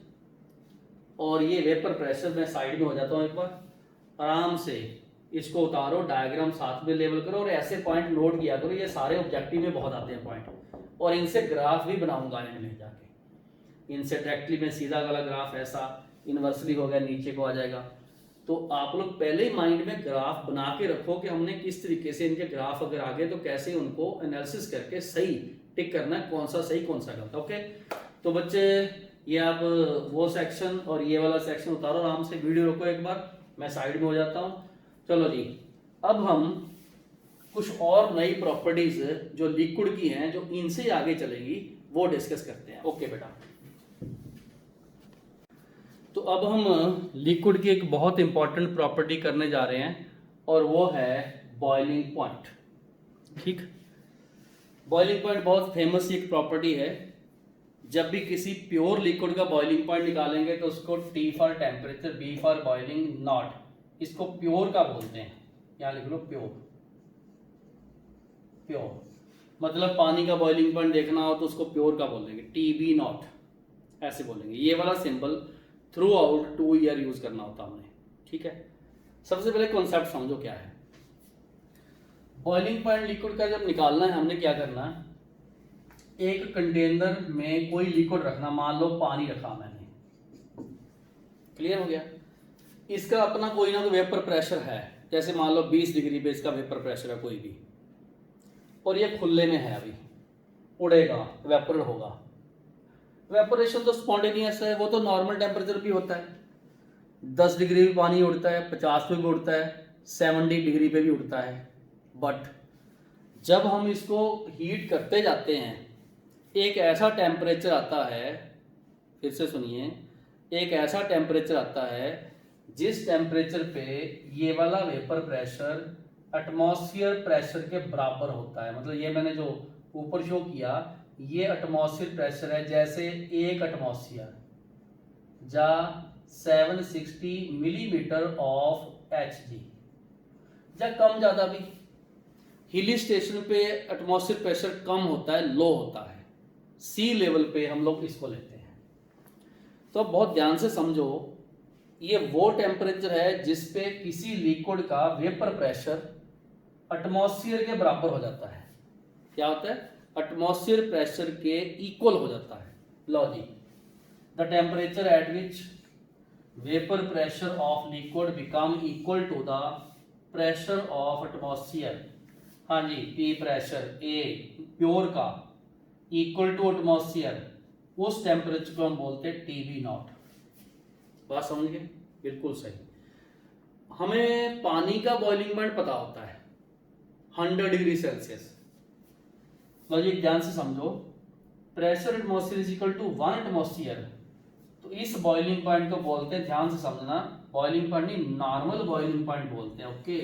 और ये वेपर प्रेशर, में साइड में हो जाता हूं एक बार, आराम से इसको उतारो, डायग्राम साथ में लेवल करो और ऐसे पॉइंट नोट किया करो, ये सारे ऑब्जेक्टिव में बहुत आते हैं पॉइंट, और इनसे ग्राफ भी बनाऊंगा इनमें जाके। इनसे डायरेक्टली में सीधा वाला ग्राफ ऐसा इनवर्सली हो गया, नीचे को आ जाएगा। तो आप लोग पहले ही माइंड में ग्राफ बना के रखो कि हमने किस तरीके से इनके ग्राफ अगर आगे तो कैसे उनको एनालिसिस करके सही टिक करना है, कौन सा सही कौन सा गलत। ओके, तो बच्चे ये आप वो सेक्शन और ये वाला सेक्शन उतारो, आराम से वीडियो रोको एक बार, मैं साइड में हो जाता हूँ। चलो जी, अब हम कुछ और नई प्रॉपर्टीज जो लिक्विड की हैं, जो इनसे आगे चलेगी, वो डिस्कस करते हैं। ओके बेटा, तो अब हम लिक्विड की एक बहुत इंपॉर्टेंट प्रॉपर्टी करने जा रहे हैं, और वो है बॉइलिंग पॉइंट। ठीक, बॉइलिंग पॉइंट बहुत फेमस एक प्रॉपर्टी है। जब भी किसी प्योर लिक्विड का बॉइलिंग पॉइंट निकालेंगे तो उसको T for temperature, B for boiling, not, इसको प्योर का बोलते हैं। यहां लिख लो प्योर। प्योर मतलब पानी का बॉइलिंग पॉइंट देखना हो तो उसको प्योर का बोलेंगे, TB नॉट, ऐसे बोलेंगे। ये वाला symbol through out 2 year use करना होता हमने, ठीक है। सबसे पहले कॉन्सेप्ट समझो क्या है बॉइलिंग पॉइंट लिक्विड का। जब निकालना है हमने क्या करना है, एक कंटेनर में कोई लिक्विड रखना, मान लो पानी रखा मैंने, क्लियर हो गया। इसका अपना कोई ना कोई वेपर प्रेशर है, जैसे मान लो 20 डिग्री पे इसका वेपर प्रेशर है कोई भी, और ये खुले में है, अभी उड़ेगा, वेपोरेट होगा। वेपोरेशन तो स्पॉन्टेनियस है, वो तो नॉर्मल टेम्परेचर भी होता है, 10 डिग्री पे पानी उड़ता है, 50 पे भी उड़ता है, 70 डिग्री पे भी उड़ता है। बट जब हम इसको हीट करते जाते हैं, एक ऐसा टेम्परेचर आता है, फिर से सुनिए, एक ऐसा टेम्परेचर आता है जिस टेम्परेचर पे ये वाला वेपर प्रेशर एटमॉस्फेयर प्रेशर के बराबर होता है। मतलब ये मैंने जो ऊपर शो किया, ये एटमॉस्फेयर प्रेशर है, जैसे 1 एटमॉस्फेयर जा 760 मिलीमीटर ऑफ Hg, या कम ज़्यादा भी। हिली स्टेशन पे एटमॉस्फेयर प्रेशर कम होता है, लो होता है, सी लेवल पे हम लोग इसको लेते हैं। तो बहुत ध्यान से समझो, ये वो टेम्परेचर है जिस पे किसी लिक्विड का वेपर प्रेशर एटमॉस्फेयर के बराबर हो जाता है। क्या होता है? एटमॉस्फेयर प्रेशर के इक्वल हो जाता है। लो जी, the temperature at which vapour pressure of liquid become equal to the pressure of atmosphere. हाँ जी, पी प्रेशर, ए प्योर का इक्वल टू एटमॉस्फेयर, उस टेम्परेचर को हम बोलते हैं टीबी नॉट। बात समझ गए? बिल्कुल सही। हमें पानी का बॉइलिंग पॉइंट पता होता है 100 डिग्री सेल्सियस। लॉजिक ध्यान से समझो, pressure atmosphere is equal to 1 atmosphere, तो इस बॉइलिंग पॉइंट को बोलते हैं, ध्यान से समझना, बॉइलिंग पॉइंट नहीं, नॉर्मल बॉइलिंग पॉइंट बोलते हैं। ओके,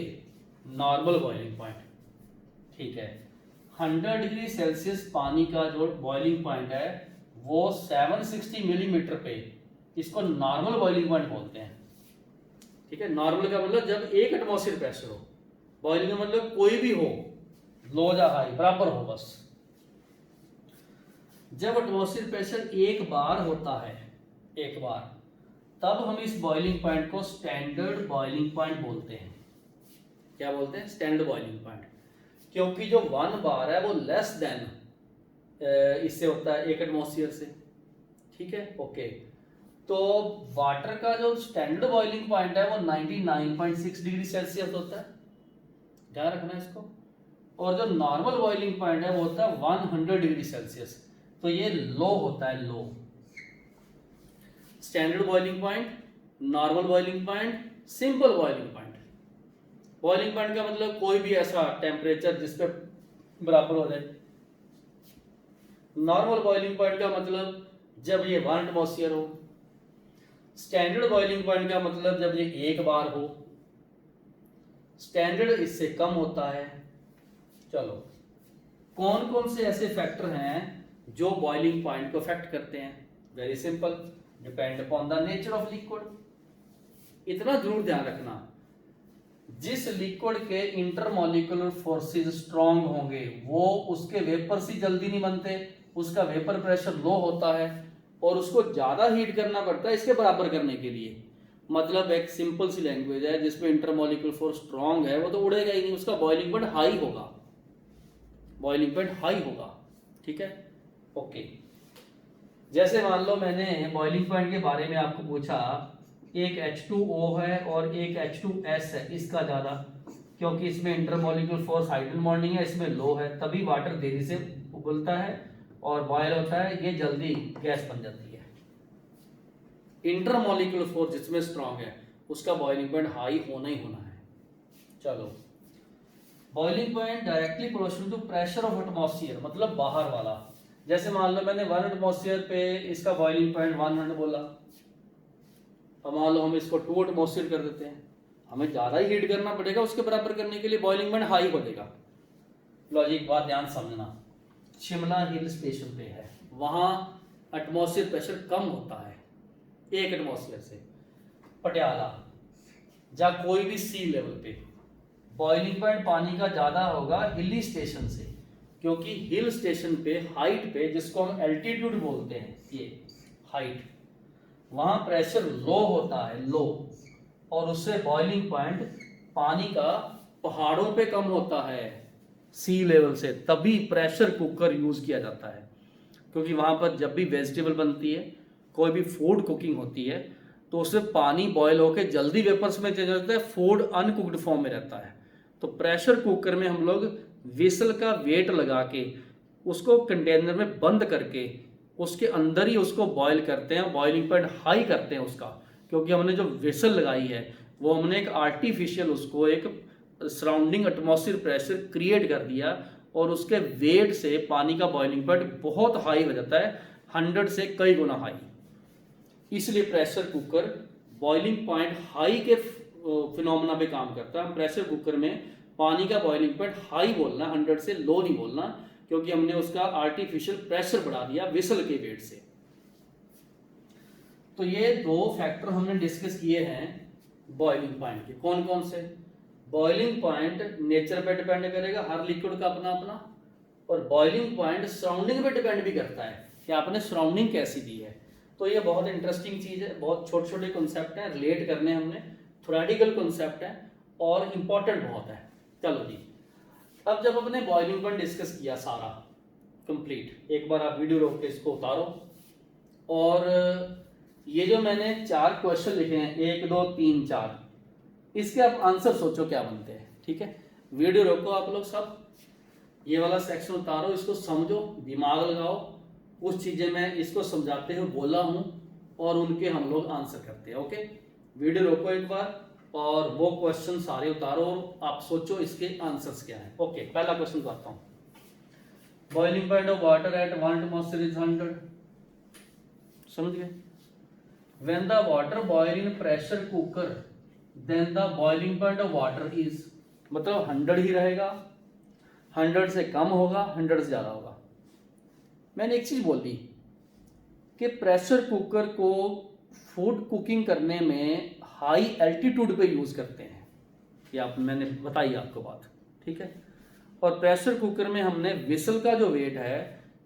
नॉर्मल बॉइलिंग पॉइंट, ठीक है। 100 डिग्री सेल्सियस पानी का जो बॉइलिंग पॉइंट है वो 760 मिलीमीटर पे, इसको नॉर्मल बॉइलिंग पॉइंट बोलते हैं, ठीक है। नॉर्मल का मतलब जब 1 एटमॉस्फेयर प्रेशर हो, बॉइलिंग का मतलब कोई भी हो, लो या हाई बराबर हो बस। जब एटमॉस्फेयर प्रेशर एक बार होता है, एक बार, तब हम इस बॉइलिंग पॉइंट को स्टैंडर्ड बॉइलिंग पॉइंट बोलते हैं। क्या बोलते हैं? स्टैंडर्ड बॉइलिंग पॉइंट, क्योंकि जो 1 बार है वो लेस देन इससे होता है 1 एटमॉस्फेयर से, ठीक है। ओके, तो वाटर का जो स्टैंडर्ड बॉइलिंग पॉइंट है वो 99.6 डिग्री सेल्सियस होता है, ध्यान रखना इसको। और जो नॉर्मल बॉइलिंग पॉइंट है वो होता है 100 डिग्री सेल्सियस, तो ये लो होता है, लो। Standard boiling point, normal boiling point, simple boiling point. Boiling point का मतलब कोई भी ऐसा टेम्परेचर जिस पे बराबर हो जाए। नॉर्मल बॉइलिंग पॉइंट का मतलब जब ये 1 एटमॉस्फेयर हो। स्टैंडर्ड बॉइलिंग पॉइंट का मतलब जब ये एक बार हो। स्टैंडर्ड इससे कम होता है। चलो, कौन कौन से ऐसे फैक्टर हैं जो बॉइलिंग पॉइंट को अफेक्ट करते हैं? Very simple, depend upon the nature of liquid. इतना जरूर ध्यान रखना, जिस लिक्विड के इंटरमॉलिक्यूलर फोर्सेस स्ट्रांग होंगे वो उसके वेपर से जल्दी नहीं बनते, उसका वेपर प्रेशर लो होता है और उसको ज्यादा हीट करना पड़ता है इसके बराबर करने के लिए। मतलब एक सिंपल सी लैंग्वेज है, जिसमें इंटरमॉलिक्यूलर फोर्स स्ट्रांग है वो तो उड़ेगा ही नहीं, उसका बॉइलिंग पॉइंट हाई होगा, बॉइलिंग पॉइंट हाई होगा, ठीक है। ओके, जैसे मान लो मैंने बॉइलिंग पॉइंट के बारे में आपको पूछा, एक H2O है और एक H2S है, इसका ज्यादा, क्योंकि इसमें इंटरमॉलिक्यूलर फोर्स हाइड्रोजन बॉन्डिंग है, इसमें लो है, तभी वाटर देरी से उबलता है और बॉयल होता है, ये जल्दी गैस बन जाती है। इंटरमॉलिक्यूलर फोर्स जिसमें स्ट्रांग है उसका बॉइलिंग पॉइंट हाई होना ही होना है। चलो, boiling point directly proportional to pressure of atmosphere, मतलब बाहर वाला। जैसे मान लो मैंने 1 एटमॉस्फेयर पे इसका बॉइलिंग पॉइंट 100 बोला, अब मान लो हम इसको 2 एटमॉस्फेयर कर देते हैं, हमें ज्यादा ही हीट करना पड़ेगा उसके बराबर करने के लिए, बॉइलिंग पॉइंट हाई हो जाएगा। लॉजिक बात ध्यान समझना, शिमला हिल स्टेशन पे है, वहां एटमॉस्फेयर प्रेशर कम होता है 1 एटमॉस्फेयर से। पटियाला या कोई भी सी लेवल पे बॉइलिंग पॉइंट पानी का ज्यादा होगा हिली स्टेशन से, क्योंकि हिल स्टेशन पे हाइट पे, जिसको हम एल्टीट्यूड बोलते हैं, ये हाइट, वहां प्रेशर लो होता है, लो, और उससे बॉइलिंग पॉइंट पानी का पहाड़ों पे कम होता है सी लेवल से, तभी प्रेशर कुकर यूज किया जाता है। क्योंकि वहां पर जब भी वेजिटेबल बनती है, कोई भी फूड कुकिंग होती है, तो उससे पानी बॉयल होकर जल्दी वेपर्स में चेंज हो जाता है, फूड अनकुक्ड फॉर्म में रहता है। तो प्रेशर कुकर में हम लोग विसल का वेट लगा के उसको कंटेनर में बंद करके उसके अंदर ही उसको बॉयल करते हैं, बॉइलिंग पॉइंट हाई करते हैं उसका, क्योंकि हमने जो विसल लगाई है वो हमने एक आर्टिफिशियल, उसको एक सराउंडिंग एटमॉस्फेयर प्रेशर क्रिएट कर दिया और उसके वेट से पानी का बॉइलिंग पॉइंट बहुत हाई हो जाता है, 100 से कई गुना हाई। इसलिए pressure cooker boiling point high के फिनोमेना पे काम करता है। हम प्रेशर कुकर में पानी का बॉइलिंग पॉइंट हाई बोलना, 100 से लो नहीं बोलना, क्योंकि हमने उसका आर्टिफिशियल प्रेशर बढ़ा दिया विसल के वेट से। तो ये 2 फैक्टर हमने डिस्कस किए हैं बॉइलिंग पॉइंट के। कौन कौन से? बॉइलिंग पॉइंट नेचर पे डिपेंड करेगा, हर लिक्विड का अपना अपना, और बॉइलिंग पॉइंट सराउंडिंग पे डिपेंड भी करता है कि आपने सराउंडिंग कैसी दी है। तो ये बहुत इंटरेस्टिंग चीज है, बहुत छोटे छोटे कॉन्सेप्ट हैं, रिलेट करने हमने, थ्योरेटिकल कॉन्सेप्ट है और इंपॉर्टेंट बहुत है। चलो जी, अब जब अपने बॉइलिंग पॉइंट डिस्कस किया सारा कंप्लीट, एक बार आप वीडियो रोक के इसको उतारो और ये जो मैंने 4 क्वेश्चन लिखे हैं, 1 2 3 4, इसके आप आंसर सोचो क्या बनते हैं, ठीक है। वीडियो रोको आप लोग सब, ये वाला सेक्शन उतारो, इसको समझो, दिमाग लगाओ, कुछ चीज़ें मैं इसको समझाते हुए बोला हूँ और उनके हम लोग आंसर करते हैं। ओके, वीडियो रोको एक बार और वो क्वेश्चन सारे उतारो, आप सोचो इसके आंसर्स क्या हैं। ओके, पहला क्वेश्चन बताता हूँ। Boiling point of water at 1 atmosphere is 100, समझ गए। When the water boil in pressure cooker then the boiling point of water is, मतलब 100 ही रहेगा, 100 से कम होगा, 100 से ज़्यादा होगा। मैंने एक चीज़ बोल दी कि प्रेशर कुकर को फूड कुकिंग करने में हाई एल्टीट्यूड पे यूज़ करते हैं, ये आप मैंने बताई आपको बात, ठीक है। और प्रेशर कुकर में हमने विसल का जो वेट है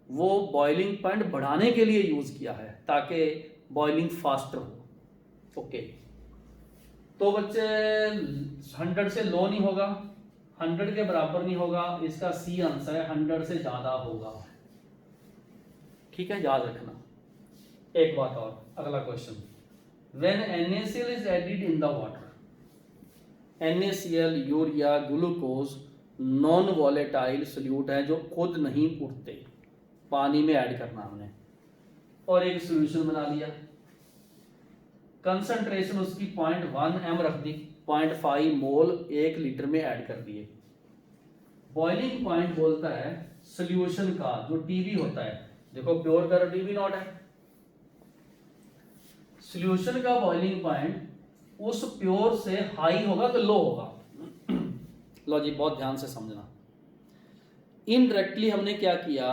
वो बॉइलिंग पॉइंट बढ़ाने के लिए यूज़ किया है ताकि बॉइलिंग फास्टर हो। ओके, तो बच्चे 100 से लो नहीं होगा, 100 के बराबर नहीं होगा, इसका सी आंसर है 100 से ज़्यादा होगा, ठीक है, याद रखना। एक बात और, अगला question, when NaCl is added in the water, NaCl urea glucose non volatile solute है जो खुद नहीं उड़ते, पानी में ऐड करना हमने और एक सॉल्यूशन बना लिया, कंसंट्रेशन उसकी 0.1 m रख दी, 0.5 मोल 1 लीटर में ऐड कर दिए। बॉइलिंग पॉइंट बोलता है सॉल्यूशन का जो TB होता है, देखो प्योर का TB नॉट है, सॉल्यूशन का बॉइलिंग पॉइंट उस प्योर से हाई होगा कि लो होगा। लो जी, बहुत ध्यान से समझना। इनडायरेक्टली हमने क्या किया,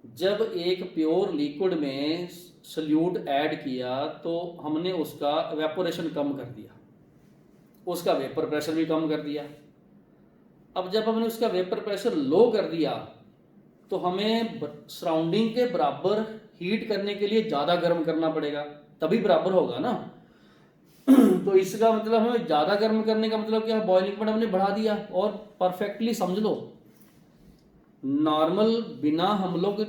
जब एक प्योर लिक्विड में सॉल्यूट ऐड किया तो हमने उसका एवेपोरेशन कम कर दिया, उसका वेपर प्रेशर भी कम कर दिया। अब जब हमने उसका वेपर प्रेशर लो कर दिया तो हमें सराउंडिंग के बराबर हीट करने के लिए ज़्यादा गर्म करना पड़ेगा, तभी बराबर होगा ना। तो इसका मतलब हमें ज़्यादा गर्म करने का मतलब क्या, बॉइलिंग पॉइंट हमने बढ़ा दिया। और परफेक्टली समझ लो, नॉर्मल बिना हम लोग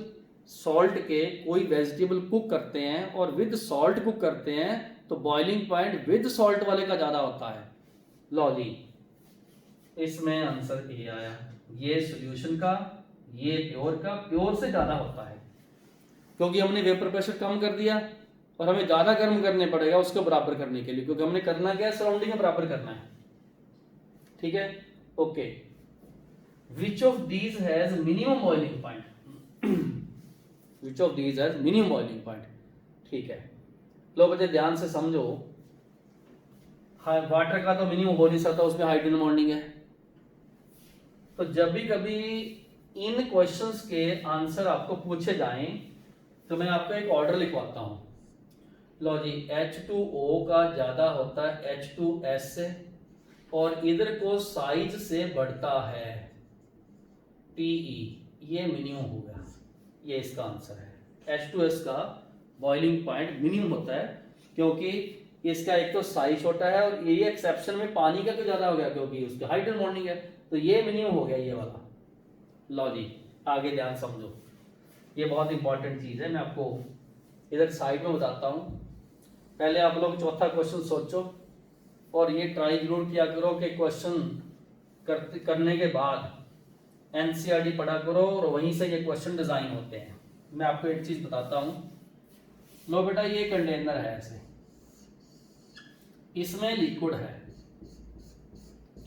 सॉल्ट के कोई वेजिटेबल कुक करते हैं और विद सॉल्ट कुक करते हैं तो बॉइलिंग पॉइंट विद सॉल्ट वाले का ज़्यादा होता है। लो जी, इसमें आंसर ये आया, ये सॉल्यूशन का, ये प्योर का, प्योर से ज़्यादा होता है क्योंकि हमने वेपर प्रेशर कम कर दिया और हमें ज़्यादा गर्म करने पड़ेगा उसको बराबर करने के लिए, क्योंकि हमने करना क्या है, सराउंडिंग में बराबर करना है, ठीक है। Okay, which of these has minimum boiling point, which of these has minimum boiling point, ठीक है। लो बच्चे ध्यान से समझो, वाटर का तो मिनिमम हो नहीं सकता, उसमें हाइड्रोजन बॉन्डिंग है। तो जब भी कभी इन क्वेश्चंस के आंसर आपको पूछे जाएं तो मैं आपको एक ऑर्डर लिखवाता हूं। लो जी, H2O का ज्यादा होता है H2S से और इधर को साइज से बढ़ता है TE, ये मिनिमम हो गया, ये इसका आंसर है। H2S का बॉइलिंग पॉइंट मिनिमम होता है क्योंकि इसका एक तो साइज छोटा है और ये एक्सेप्शन में पानी का तो ज्यादा हो गया क्योंकि उसकी हाइड्रोजन बॉन्डिंग है, तो ये मिनिमम हो गया ये वाला। लो जी, आगे ध्यान समझो, ये बहुत इंपॉर्टेंट चीज है, मैं आपको इधर साइड में बताता हूँ। पहले आप लोग चौथा क्वेश्चन सोचो और ये ट्राई जरूर किया करो कि क्वेश्चन करने के बाद NCERT पढ़ा करो और वहीं से ये क्वेश्चन डिजाइन होते हैं। मैं आपको एक चीज बताता हूँ, लो बेटा, ये कंटेनर है ऐसे, इसमें लिक्विड है,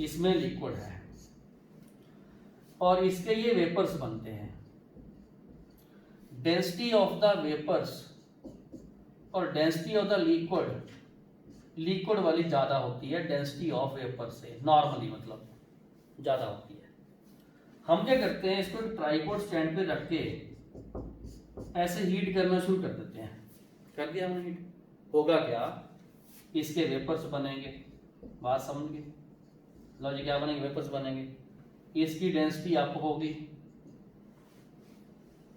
इसमें लिक्विड है और इसके ये वेपर्स बनते हैं। डेंसिटी ऑफ द वेपर्स और डेंसिटी ऑफ द लिक्विड वाली ज्यादा होती है डेंसिटी ऑफ वेपर से, नॉर्मली मतलब ज्यादा होती है। हम क्या करते हैं, इसको ट्राइपॉड स्टैंड पे रख के ऐसे हीट करना शुरू कर देते हैं, कर दिया हमने हीट, होगा क्या, इसके वेपर्स बनेंगे, बात समझ गए। लो जी, क्या बनेंगे, वेपर्स बनेंगे, इसकी डेंसिटी अप होगी,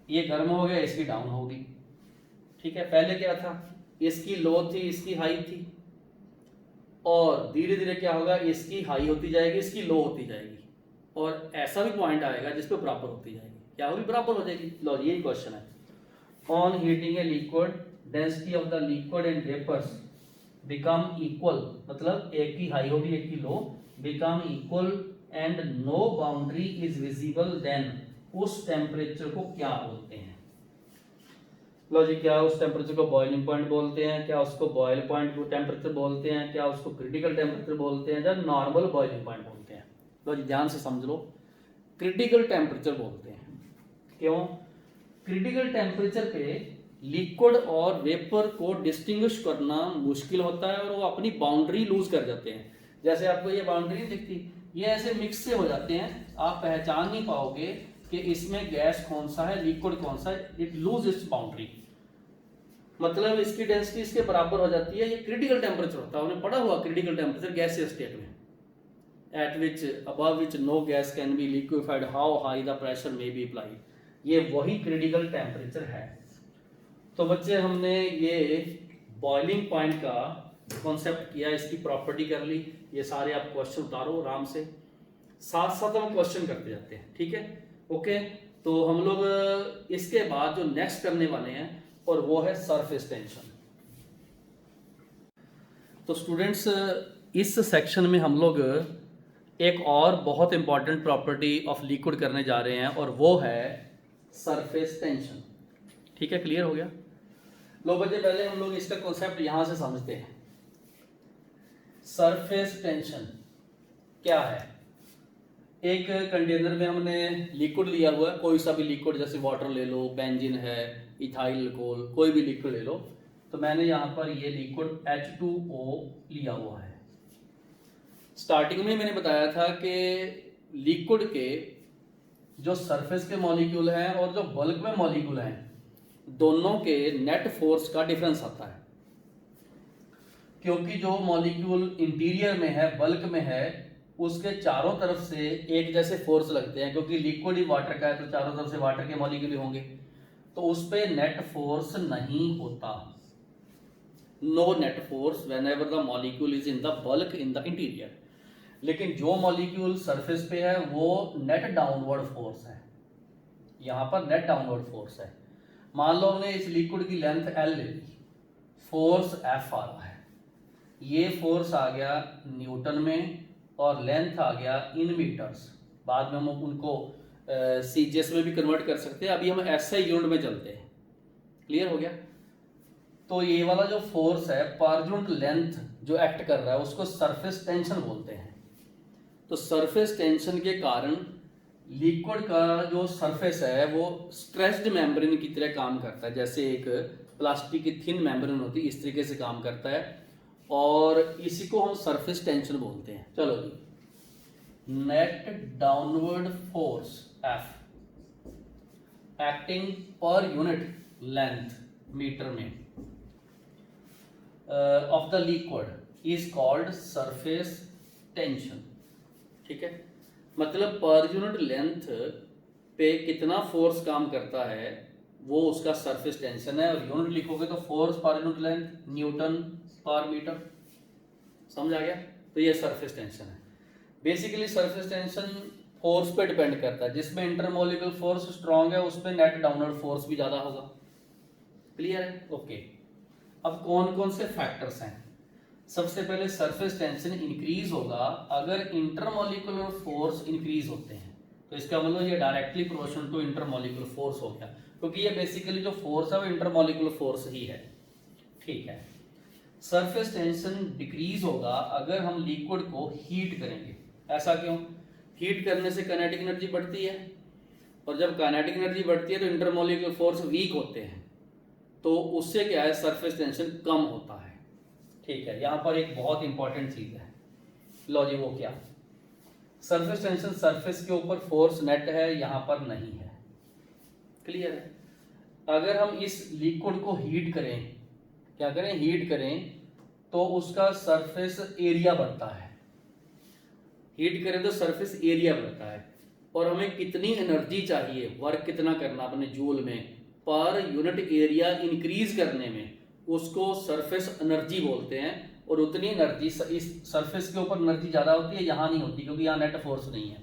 ये गर्म हो गया, इसकी डाउन होगी, ठीक है। पहले क्या था, इसकी लो थी, इसकी हाई थी, और धीरे धीरे क्या होगा, इसकी हाई होती जाएगी, इसकी लो होती जाएगी और ऐसा भी पॉइंट आएगा जिस पे बराबर होती जाएगी, क्या होगी, बराबर हो जाएगी। लो यही क्वेश्चन है, on heating a liquid density of the liquid and vapours become equal, मतलब एक की हाई होगी एक की low, become equal and no boundary is visible then उस टेम्परेचर को क्या बोलते हैं? लो जी, क्या उस टेम्परेचर को बॉइलिंग पॉइंट बोलते हैं, क्या उसको बॉयल पॉइंट टेम्परेचर बोलते हैं, क्या उसको क्रिटिकल टेम्परेचर बोलते हैं, या नॉर्मल बॉइलिंग पॉइंट बोलते हैं? लो जी, ध्यान से समझ लो, क्रिटिकल टेम्परेचर बोलते हैं। क्यों? क्रिटिकल टेम्परेचर पे लिक्विड और वेपर को डिस्टिंग्विश करना मुश्किल होता है और वो अपनी बाउंड्री लूज कर जाते हैं। जैसे आपको ये बाउंड्री नहीं दिखती, ये ऐसे मिक्स से हो जाते हैं, आप पहचान नहीं पाओगे कि इसमें गैस कौन सा है, लिक्विड कौन सा है। इट लूज इट्स बाउंड्री, मतलब इसकी डेंसिटी इसके बराबर हो जाती है। ये क्रिटिकल टेम्परेचर होता है, उन्हें पढ़ा हुआ क्रिटिकल टेम्परेचर गैसियस स्टेट में, at which above which no gas can be liquefied how high the pressure may be applied. ये वही क्रिटिकल टेम्परेचर है। तो बच्चे, हमने ये बॉइलिंग पॉइंट का कॉन्सेप्ट किया, इसकी प्रॉपर्टी कर ली। ये सारे आप क्वेश्चन उतारो आराम से, साथ साथ हम क्वेश्चन करते जाते हैं, ठीक है? ओके, तो हम लोग इसके बाद जो नेक्स्ट करने वाले हैं और वो है सरफेस टेंशन। तो स्टूडेंट्स, इस सेक्शन में हम लोग एक और बहुत इंपॉर्टेंट प्रॉपर्टी ऑफ लिक्विड करने जा रहे हैं और वो है सरफेस टेंशन। ठीक है, क्लियर हो गया? लो बच्चे, पहले हम लोग इसका कॉन्सेप्ट यहां से समझते हैं। सरफेस टेंशन क्या है? एक कंटेनर में हमने लिक्विड लिया हुआ है, कोई सा भी लिक्विड, जैसे वाटर ले लो, बेंजीन है, इथाइल अल्कोहल, कोई भी लिक्विड ले लो। तो मैंने यहाँ पर ये लिक्विड H2O लिया हुआ है। स्टार्टिंग में मैंने बताया था कि लिक्विड के जो सरफेस के मॉलिक्यूल हैं और जो बल्क में मॉलिक्यूल हैं, दोनों के नेट फोर्स का डिफरेंस आता है। क्योंकि जो मॉलिक्यूल इंटीरियर में है, बल्क में है, उसके चारों तरफ से एक जैसे फोर्स लगते हैं, क्योंकि लिक्विड ही वाटर का है तो चारों तरफ से वाटर के मॉलिक्यूल भी होंगे, तो उस पे नेट फोर्स नहीं होता। No net force whenever the molecule is in the bulk in the interior. लेकिन जो मॉलिक्यूल सरफेस पे है वो नेट डाउनवर्ड फोर्स है, यहां पर नेट डाउनवर्ड फोर्स है। मान लो हमने इस लिक्विड की लेंथ L ले ली, फोर्स F आ रहा है, ये फोर्स आ गया न्यूटन में और लेंथ आ गया इन मीटर्स। बाद में हम उनको सीजीएस में भी कन्वर्ट कर सकते हैं, अभी हम एसआई यूनिट में चलते हैं। क्लियर हो गया? तो ये वाला जो फोर्स है पर यूनिट लेंथ जो एक्ट कर रहा है उसको सरफेस टेंशन बोलते हैं। तो सरफेस टेंशन के कारण लिक्विड का जो सरफेस है वो स्ट्रेच्ड मेम्ब्रेन की तरह काम करता है, जैसे एक प्लास्टिक की थिन मेम्ब्रेन होती है, इस तरीके से काम करता है, और इसी को हम सरफेस टेंशन बोलते हैं। चलो जी, net downward force F acting per unit length metre में of the liquid is called surface tension. ठीक है, मतलब पर यूनिट लेंथ पे कितना फोर्स काम करता है वो उसका सरफेस टेंशन है। और यूनिट लिखोगे तो फोर्स पर यूनिट लेंथ न्यूटन पर मीटर। समझ आ गया? तो ये सरफेस टेंशन है। बेसिकली सरफेस टेंशन फोर्स पे डिपेंड करता है, जिसमें इंटरमोलिकुलर फोर्स स्ट्रांग है उस पर नेट डाउनवर्ड फोर्स भी ज्यादा होगा। क्लियर है? ओके, अब कौन कौन से फैक्टर्स हैं? सबसे पहले सरफेस टेंशन इंक्रीज होगा अगर इंटरमोलिकुलर फोर्स इंक्रीज होते हैं। तो इसका मतलब ये directly proportional to intermolecular force हो गया, क्योंकि ये बेसिकली जो फोर्स है वो इंटरमोलिकुलर फोर्स ही है। ठीक है। सरफेस टेंशन डिक्रीज होगा अगर हम लिक्विड को हीट करेंगे। ऐसा क्यों? हीट करने से काइनेटिक एनर्जी बढ़ती है, और जब काइनेटिक एनर्जी बढ़ती है तो इंटरमोलिकुलर फोर्स वीक होते हैं, तो उससे क्या है, सरफेस टेंशन कम होता है। ठीक है, यहाँ पर एक बहुत इंपॉर्टेंट चीज है। लो जी, वो क्या? सरफेस टेंशन, सरफेस के ऊपर फोर्स नेट है, यहाँ पर नहीं है। क्लियर है? अगर हम इस लिक्विड को हीट करें, क्या करें, हीट करें, तो उसका सरफेस एरिया बढ़ता है। हीट करें तो सरफेस एरिया बढ़ता है, और हमें कितनी एनर्जी चाहिए, वर्क कितना करना अपने जूल में, पर यूनिट एरिया इंक्रीज करने में, उसको सरफेस एनर्जी बोलते हैं। और उतनी एनर्जी इस सरफेस के ऊपर एनर्जी ज्यादा होती है, यहाँ नहीं होती, क्योंकि यहाँ नेट फोर्स नहीं है।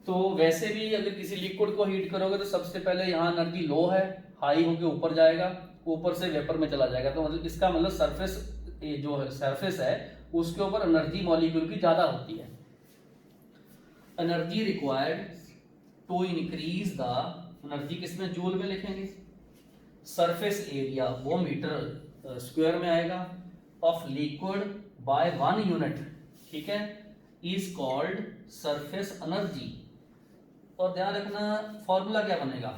तो वैसे भी अगर किसी लिक्विड को हीट करोगे तो सबसे पहले यहाँ एनर्जी लो है, हाई होके ऊपर जाएगा, ऊपर से वेपर में चला जाएगा। तो मतलब इसका मतलब सरफेस जो सरफेस है उसके ऊपर एनर्जी मॉलिक्यूल की ज्यादा होती है। Energy required to increase the energy, किसमें, जूल में लिखेंगे। सरफेस एरिया वो मीटर स्क्वायर में आएगा, ऑफ लिक्विड बाय 1 यूनिट, ठीक है, इज कॉल्ड सरफेस एनर्जी। और ध्यान रखना फॉर्मूला क्या बनेगा,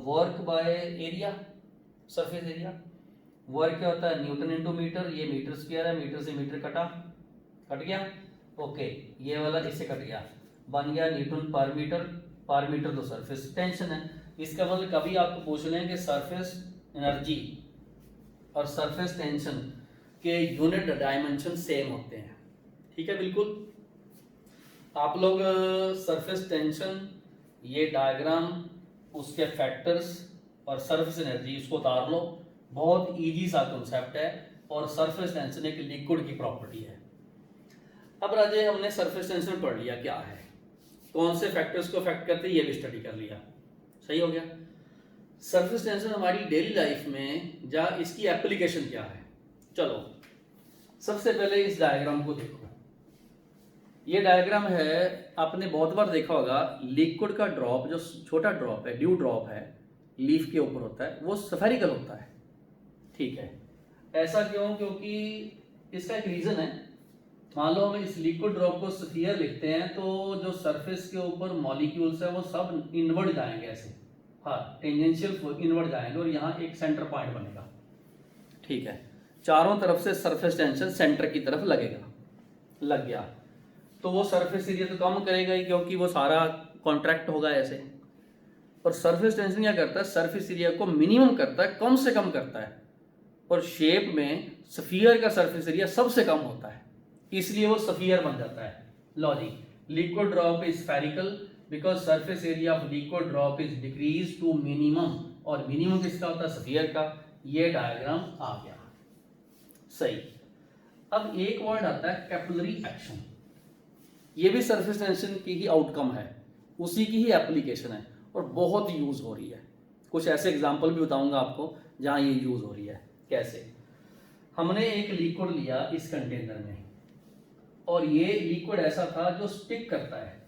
work by area, surface area. Work क्या होता है, न्यूटन इंटू मीटर, ये मीटर स्क्वायर है, मीटर से मीटर कट गया, ओके, ये वाला इससे कट गया, बन गया न्यूटन पर मीटर तो सरफेस टेंशन है। इसका मतलब कभी आपको पूछ लें कि सरफेस एनर्जी और सरफेस टेंशन के यूनिट डायमेंशन सेम होते हैं, ठीक है, बिल्कुल। आप लोग सरफेस टेंशन, ये डायग्राम, उसके फैक्टर्स और सरफेस एनर्जी इसको उतार लो, बहुत इजी सा कॉन्सेप्ट है। और सरफेस टेंशन एक लिक्विड की प्रॉपर्टी है। अब राजे हमने सरफेस टेंशन पढ़ लिया क्या है, कौन से फैक्टर्स को अफेक्ट करते हैं, ये भी स्टडी कर लिया, सही हो गया। सरफेस टेंशन हमारी डेली लाइफ में या इसकी एप्लीकेशन क्या है, चलो सबसे पहले इस डायग्राम को देखो। ये डायग्राम है, आपने बहुत बार देखा होगा, लिक्विड का ड्रॉप, जो छोटा ड्रॉप है, ड्यू ड्रॉप है, लीफ के ऊपर होता है, वो स्फेरिकल होता है, ठीक है। ऐसा क्यों, क्योंकि इसका एक रीजन है। मान लो हम इस लिक्विड ड्रॉप को स्फीयर लिखते हैं तो जो सरफेस के ऊपर मॉलिक्यूल्स है वो सब इनवर्ड जाएंगे ऐसे, हाँ, टेंजेंशियल इनवर्ड जाएंगे, और यहाँ एक सेंटर पॉइंट बनेगा, ठीक है। चारों तरफ से सरफेस टेंशन सेंटर की तरफ लगेगा, लग गया तो वो सरफेस एरिया तो कम करेगा ही, क्योंकि वो सारा कॉन्ट्रैक्ट होगा ऐसे। और सरफेस टेंशन क्या करता है, सरफेस एरिया को मिनिमम करता है, कम से कम करता है। और शेप में स्फीयर का सरफेस एरिया सबसे कम होता है, इसलिए वो स्फीयर बन जाता है। लो जी, liquid drop is spherical because surface area of liquid drop is decrease to minimum, और मिनिमम किसका होता है, स्फीयर का। ये डायग्राम आ गया, सही। अब एक वर्ड आता है कैपिलरी एक्शन, ये भी सरफेस टेंशन की ही आउटकम है, उसी की ही एप्लीकेशन है और बहुत यूज हो रही है। कुछ ऐसे एग्जांपल भी बताऊंगा आपको जहां ये यूज हो रही है। कैसे, हमने एक लिक्विड लिया इस कंटेनर में, और ये लिक्विड ऐसा था जो स्टिक करता है,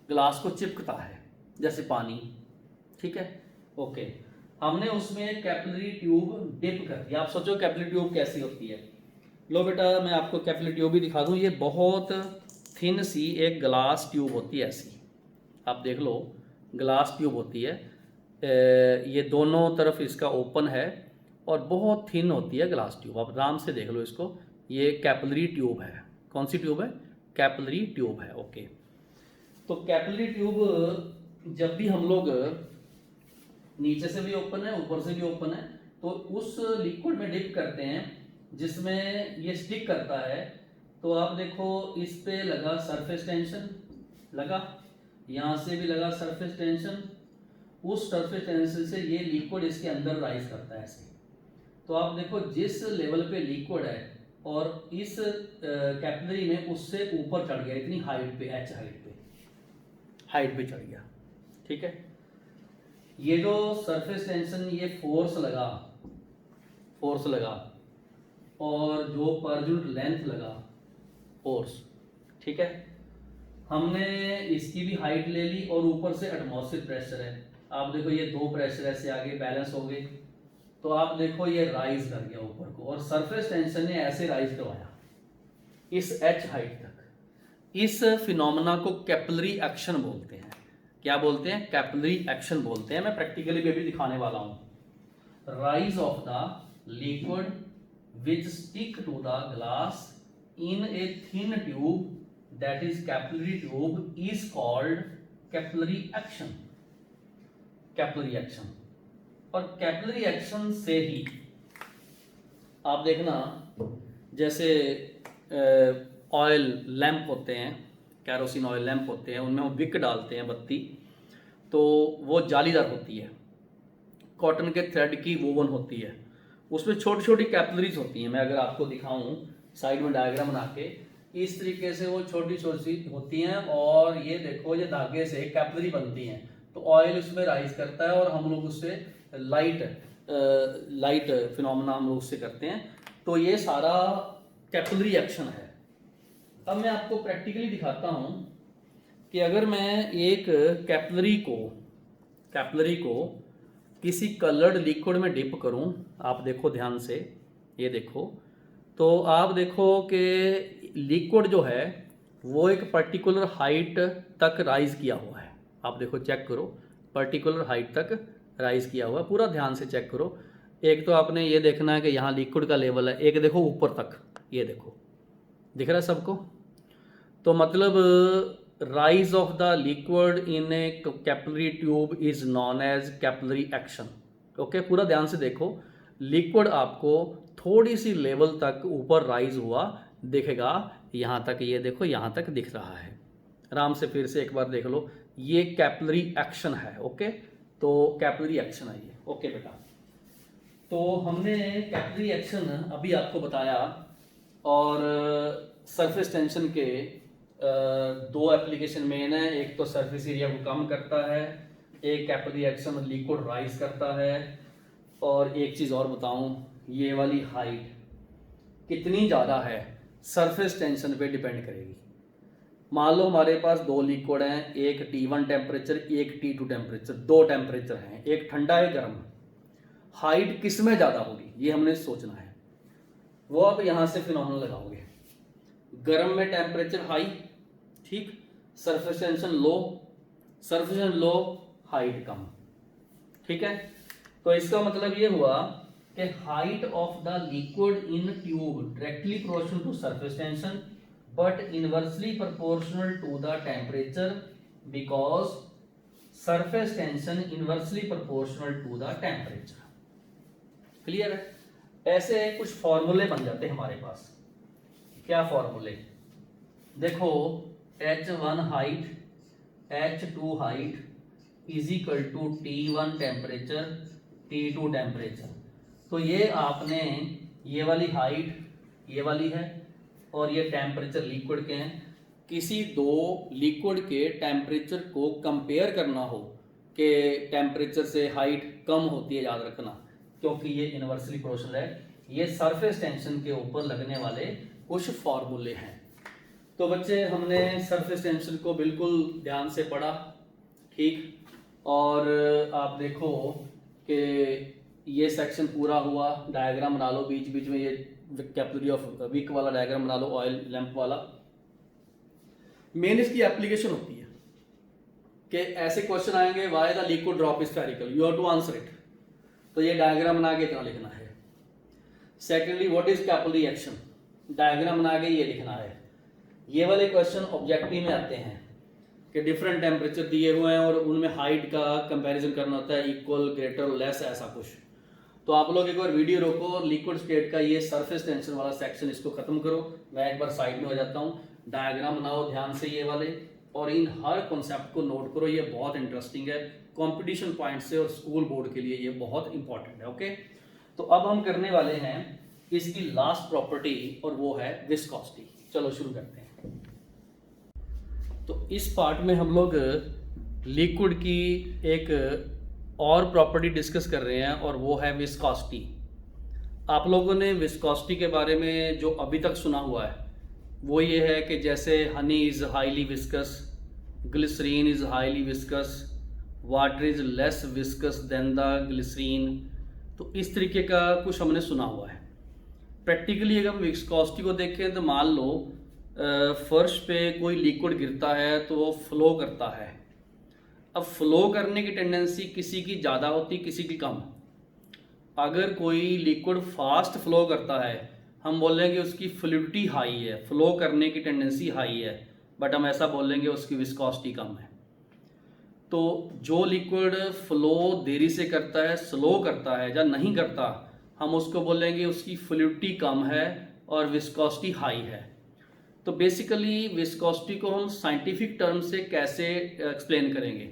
ग्लास को चिपकता है जैसे पानी, ठीक है, ओके। हमने उसमें कैपिलरी ट्यूब डिप कर दिया। आप सोचो कैपिलरी ट्यूब कैसी होती है। लो बेटा, मैं आपको कैपिलरी ट्यूब भी दिखा दूं। ये बहुत थिन सी एक ग्लास ट्यूब होती है ऐसी, आप देख लो, ग्लास ट्यूब होती है, ये दोनों तरफ इसका ओपन है और बहुत थिन होती है ग्लास ट्यूब। आप आराम से देख लो इसको, ये कैपिलरी ट्यूब है। कौन सी ट्यूब है, कैपिलरी ट्यूब है, ओके। तो कैपिलरी ट्यूब जब भी हम लोग, नीचे से भी ओपन है, ऊपर से भी ओपन है, तो उस लिक्विड में डिप करते हैं जिसमें ये स्टिक करता है, तो आप देखो इस पे लगा सरफेस टेंशन, लगा, यहाँ से भी लगा सरफेस टेंशन, उस सरफेस टेंशन से ये लिक्विड इसके अंदर राइज करता है ऐसे। तो आप देखो जिस लेवल पे लिक्विड है और इस कैपिलरी में उससे ऊपर चढ़ गया, इतनी हाइट पे, एच हाइट पे चढ़ गया, ठीक है। ये जो सरफेस टेंशन, ये फोर्स लगा और जो पर यूनिट लेंथ लगा फोर्स, ठीक है। हमने इसकी भी हाइट ले ली और ऊपर से एटमॉस्फेरिक प्रेशर है। आप देखो ये दो प्रेशर ऐसे आगे बैलेंस हो गए, तो आप देखो ये राइज कर गया ऊपर को, और सरफेस टेंशन ने ऐसे राइज करवाया इस एच हाइट तक। इस फिनोमेना को कैपिलरी एक्शन बोलते हैं। क्या बोलते हैं, कैपिलरी एक्शन बोलते हैं। मैं प्रैक्टिकली भी दिखाने वाला हूं। Rise of the liquid which stick to the glass in a thin tube that is capillary tube is called capillary action। capillary action, और capillary action से ही आप देखना, जैसे ऑयल लैंप होते हैं, कैरोसिन ऑयल लैंप होते हैं, उनमें हम विक डालते हैं बत्ती, तो वो जालीदार होती है, कॉटन के थ्रेड की वोवन होती है, उसमें छोटी छोटी कैपिलरीज होती हैं। मैं अगर आपको दिखाऊं साइड में डायग्राम बना के, इस तरीके से वो छोटी छोटी होती हैं, और ये देखो ये धागे से कैपिलरी बनती हैं, तो ऑयल उसमें राइज करता है और हम लोग उससे लाइट फिनोमेना हम लोग उससे करते हैं। तो ये सारा कैपिलरी एक्शन है। अब मैं आपको प्रैक्टिकली दिखाता हूँ कि अगर मैं एक कैपलरी को किसी कलर्ड लिक्विड में डिप करूं, आप देखो ध्यान से, ये देखो, तो आप देखो कि लिक्विड जो है वो एक पर्टिकुलर हाइट तक राइज किया हुआ है। आप देखो, चेक करो, पर्टिकुलर हाइट तक राइज किया हुआ है, पूरा ध्यान से चेक करो। एक तो आपने ये देखना है कि यहाँ लिक्विड का लेवल है, एक देखो ऊपर तक, ये देखो, दिख रहा है सबको? तो मतलब rise of the liquid in a capillary tube is known as capillary action. Okay, पूरा ध्यान से देखो, लिक्विड आपको थोड़ी सी लेवल तक ऊपर राइज हुआ दिखेगा, यहाँ तक, ये देखो यहाँ तक दिख रहा है। आराम से फिर से एक बार देख लो, ये कैपिलरी एक्शन है। ओके, तो कैपिलरी एक्शन है ये। ओके बेटा, तो हमने कैपिलरी एक्शन अभी आपको बताया, और सरफेस टेंशन के दो एप्लीकेशन मेन है, एक तो सरफेस एरिया को कम करता है, एक कैपिलरी एक्शन लिक्विड राइज करता है, और एक चीज़ और बताऊं, ये वाली हाइट कितनी ज़्यादा है सरफेस टेंशन पे डिपेंड करेगी। मान लो हमारे पास दो लिक्विड हैं, एक T1 टेम्परेचर, एक T2 टेम्परेचर, दो टेम्परेचर हैं, एक ठंडा है गर्म, हाइट किस में ज़्यादा होगी ये हमने सोचना है। वो आप यहाँ से फिनोमेनन लगाओगे, गर्म में टेम्परेचर हाई, ठीक, surface tension low, surface tension low, height कम, ठीक है। तो इसका मतलब ये हुआ कि height of the liquid in tube directly proportional to surface tension but inversely proportional to the temperature because surface tension inversely proportional to the temperature. Clear है? ऐसे कुछ फॉर्मूले बन जाते हैं हमारे पास। क्या फॉर्मूले? देखो, H1 height, H2 height is equal to T1 temperature, T2 temperature. तो ये आपने, ये वाली हाइट ये वाली है, और ये टेम्परेचर लिक्विड के हैं। किसी दो लिक्विड के टेम्परेचर को कंपेयर करना हो कि टेम्परेचर से हाइट कम होती है, याद रखना, क्योंकि ये इनवर्सली प्रोपोर्शनल है। ये सरफेस टेंशन के ऊपर लगने वाले कुछ फॉर्मूले हैं। तो बच्चे, हमने सरफेस टेंशन को बिल्कुल ध्यान से पढ़ा, ठीक, और आप देखो कि ये सेक्शन पूरा हुआ। डायग्राम बना लो, बीच बीच में ये कैपिलरी ऑफ विक वाला डायग्राम बना लो, ऑयल लैंप वाला। मेन इसकी एप्लीकेशन होती है कि ऐसे क्वेश्चन आएंगे, why the liquid drop is spherical, you have to answer it. तो ये डायग्राम बना के इतना लिखना है। Secondly, what is capillary action, diagram बना के ये लिखना है। ये वाले क्वेश्चन ऑब्जेक्टिव में आते हैं कि डिफरेंट टेम्परेचर दिए हुए हैं और उनमें हाइट का कंपैरिजन करना होता है, इक्वल, ग्रेटर, लेस, ऐसा कुछ। तो आप लोग एक बार वीडियो रोको, लिक्विड स्टेट का ये सरफेस टेंशन वाला सेक्शन इसको खत्म करो, मैं एक बार साइड में हो जाता हूँ। डायग्राम बनाओ ध्यान से ये वाले, और इन हर कॉन्सेप्ट को नोट करो, ये बहुत इंटरेस्टिंग है कंपटीशन पॉइंट से, और स्कूल बोर्ड के लिए ये बहुत इंपॉर्टेंट है। ओके, तो अब हम करने वाले हैं इसकी लास्ट प्रॉपर्टी, और वो है विस्कोसिटी। चलो शुरू करते हैं। तो इस पार्ट में हम लोग लिक्विड की एक और प्रॉपर्टी डिस्कस कर रहे हैं, और वो है विस्कोसिटी। आप लोगों ने विस्कोसिटी के बारे में जो अभी तक सुना हुआ है वो ये है कि जैसे honey is highly viscous, glycerine is highly viscous, water is less viscous than the glycerine. तो इस तरीके का कुछ हमने सुना हुआ है। प्रैक्टिकली अगर हम विस्कोसिटी को देखें तो मान लो फर्श पे कोई लिक्विड गिरता है तो वो फ्लो करता है। अब फ्लो करने की टेंडेंसी किसी की ज़्यादा होती, किसी की कम। अगर कोई लिक्विड फास्ट फ्लो करता है, हम बोलेंगे उसकी फ्लूइडिटी हाई है, फ्लो करने की टेंडेंसी हाई है, बट हम ऐसा बोलेंगे उसकी विस्कोसिटी कम है। तो जो लिक्विड फ्लो देरी से करता है, स्लो करता है या नहीं करता, हम उसको बोलेंगे उसकी फ्लूइडिटी कम है और विस्कोसिटी हाई है। तो बेसिकली विस्कोसिटी को हम साइंटिफिक टर्म से कैसे एक्सप्लेन करेंगे?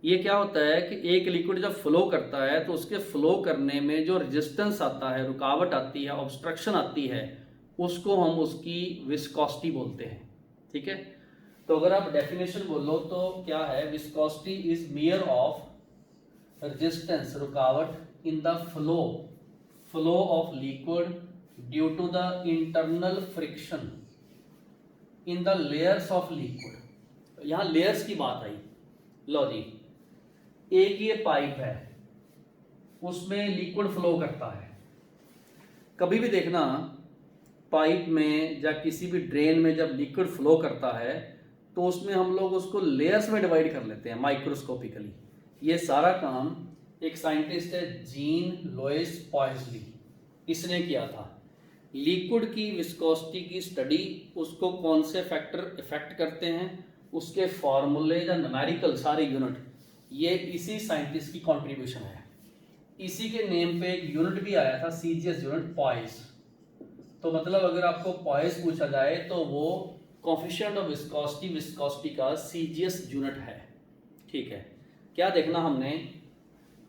ये क्या होता है कि एक लिक्विड जब फ्लो करता है तो उसके फ्लो करने में जो रेजिस्टेंस आता है, रुकावट आती है, ऑब्स्ट्रक्शन आती है, उसको हम उसकी विस्कोसिटी बोलते हैं। ठीक है, तो अगर आप डेफिनेशन बोलो तो क्या है? Viscosity is measure of resistance, रुकावट in the flow of liquid due to the internal friction in the layers of liquid. यहाँ लेयर्स की बात आई। लो जी, एक ये पाइप है, उसमें लिक्विड फ्लो करता है। कभी भी देखना पाइप में या किसी भी ड्रेन में जब लिक्विड फ्लो करता है तो उसमें हम लोग उसको लेयर्स में डिवाइड कर लेते हैं माइक्रोस्कोपिकली। ये सारा काम एक साइंटिस्ट है जीन लुइस पॉइजली, इसने किया था। लिक्विड की विस्कोसिटी की स्टडी, उसको कौन से फैक्टर इफेक्ट करते हैं, उसके फॉर्मूले या न्यूमेरिकल सारे यूनिट, ये इसी साइंटिस्ट की कंट्रीब्यूशन है। इसी के नेम पे एक यूनिट भी आया था, सीजीएस यूनिट, पॉइस। तो मतलब अगर आपको पॉइस पूछा जाए तो वो कोफिशिएंट ऑफ विस्कोसिटी, विस्कोसिटी का सीजीएस यूनिट है। ठीक है, क्या देखना हमने,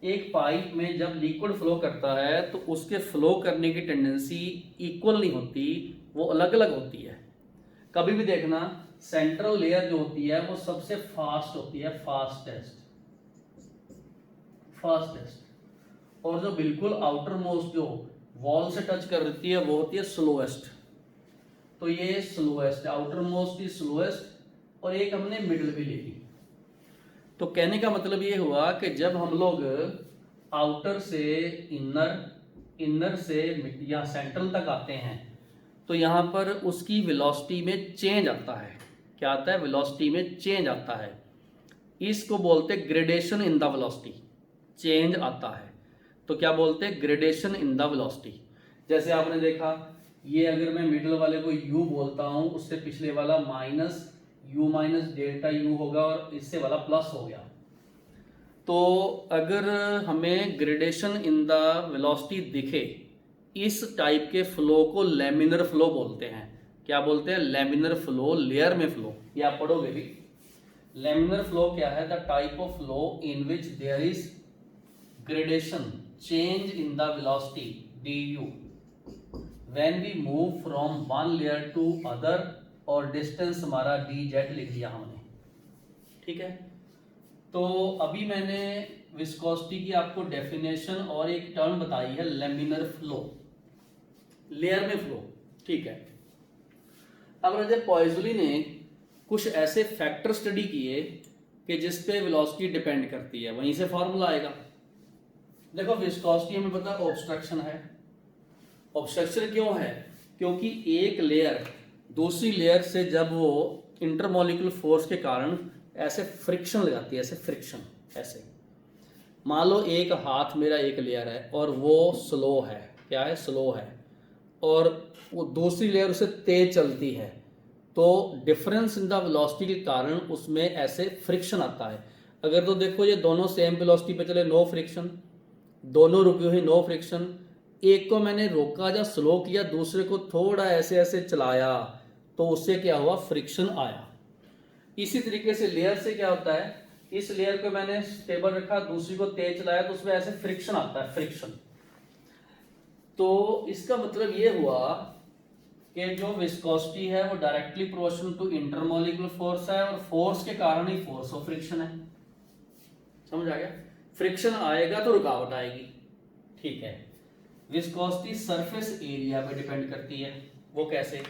एक पाइप में जब लिक्विड फ्लो करता है तो उसके फ्लो करने की टेंडेंसी इक्वल नहीं होती, वो अलग अलग होती है। कभी भी देखना सेंट्रल लेयर जो होती है वो सबसे फास्ट होती है, फास्टेस्ट, और जो बिल्कुल आउटर मोस्ट जो वॉल से टच कर रही है वो होती है स्लोएस्ट। तो ये slowest, outer most is slowest, और एक हमने मिडिल भी ले ली। तो कहने का मतलब ये हुआ कि जब हम लोग आउटर से इनर से या सेंट्रल तक आते हैं तो यहाँ पर उसकी वेलोसिटी में चेंज आता है। क्या आता है? वेलोसिटी में चेंज आता है। इसको बोलते हैं gradation in the velocity, change आता है। तो क्या बोलते हैं? Gradation in the velocity. जैसे आपने देखा, ये अगर मैं मिडिल वाले को u बोलता हूँ, उससे पिछले वाला minus u minus delta u होगा और इससे वाला प्लस हो गया। तो अगर हमें ग्रेडेशन इन द वेलोसिटी दिखे, इस टाइप के फ्लो को लैमिनर फ्लो बोलते हैं। क्या बोलते हैं? लैमिनर फ्लो, लेयर में फ्लो। ये आप पढ़ोगे भी। लैमिनर फ्लो क्या है? The type of flow in which there is gradation, change in the velocity du when we move from one layer to other, और डिस्टेंस हमारा dz लिख दिया हमने। ठीक है, तो अभी मैंने विस्कोसिटी की आपको डेफिनेशन और एक टर्म बताई है, लैमिनर फ्लो, लेयर में फ्लो। ठीक है, अब राजा पॉइजली ने कुछ ऐसे फैक्टर स्टडी किए कि जिस पे वेलोसिटी डिपेंड करती है, वहीं से फॉर्मूला आएगा। देखो, विस्कोसिटी हमें पता है ऑब्स्ट्रक्शन है। ऑब्स्ट्रक्शन क्यों है? क्योंकि एक लेयर दूसरी लेयर से जब वो इंटरमॉलिक्यूलर फोर्स के कारण ऐसे फ्रिक्शन लगाती है, ऐसे फ्रिक्शन, ऐसे मान लो एक हाथ मेरा एक लेयर है और वो स्लो है। क्या है? स्लो है, और वो दूसरी लेयर उससे तेज चलती है, तो डिफरेंस इन द वेलोसिटी के कारण उसमें ऐसे फ्रिक्शन आता है। अगर तो देखो ये दोनों सेम वेलोसिटी पे चले, नो फ्रिक्शन, दोनों रुकी हुई, नो फ्रिक्शन। एक को मैंने रोका या स्लो किया, दूसरे को थोड़ा ऐसे ऐसे चलाया, तो उससे क्या हुआ? फ्रिक्शन आया। इसी तरीके से लेयर से क्या होता है, इस लेयर को मैंने स्टेबल रखा, दूसरी को तेज चलाया, तो उसमें ऐसे फ्रिक्शन आता है, फ्रिक्शन। तो इसका मतलब ये हुआ कि जो विस्कोसिटी है वो directly proportional to intermolecular force है, और फोर्स के कारण ही फोर्स ऑफ फ्रिक्शन है। समझ आ गया? फ्रिक्शन आएगा तो रुकावट आएगी। ठीक है, विस्कोसिटी सरफेस एरिया पे डिपेंड करती है। वो कैसे?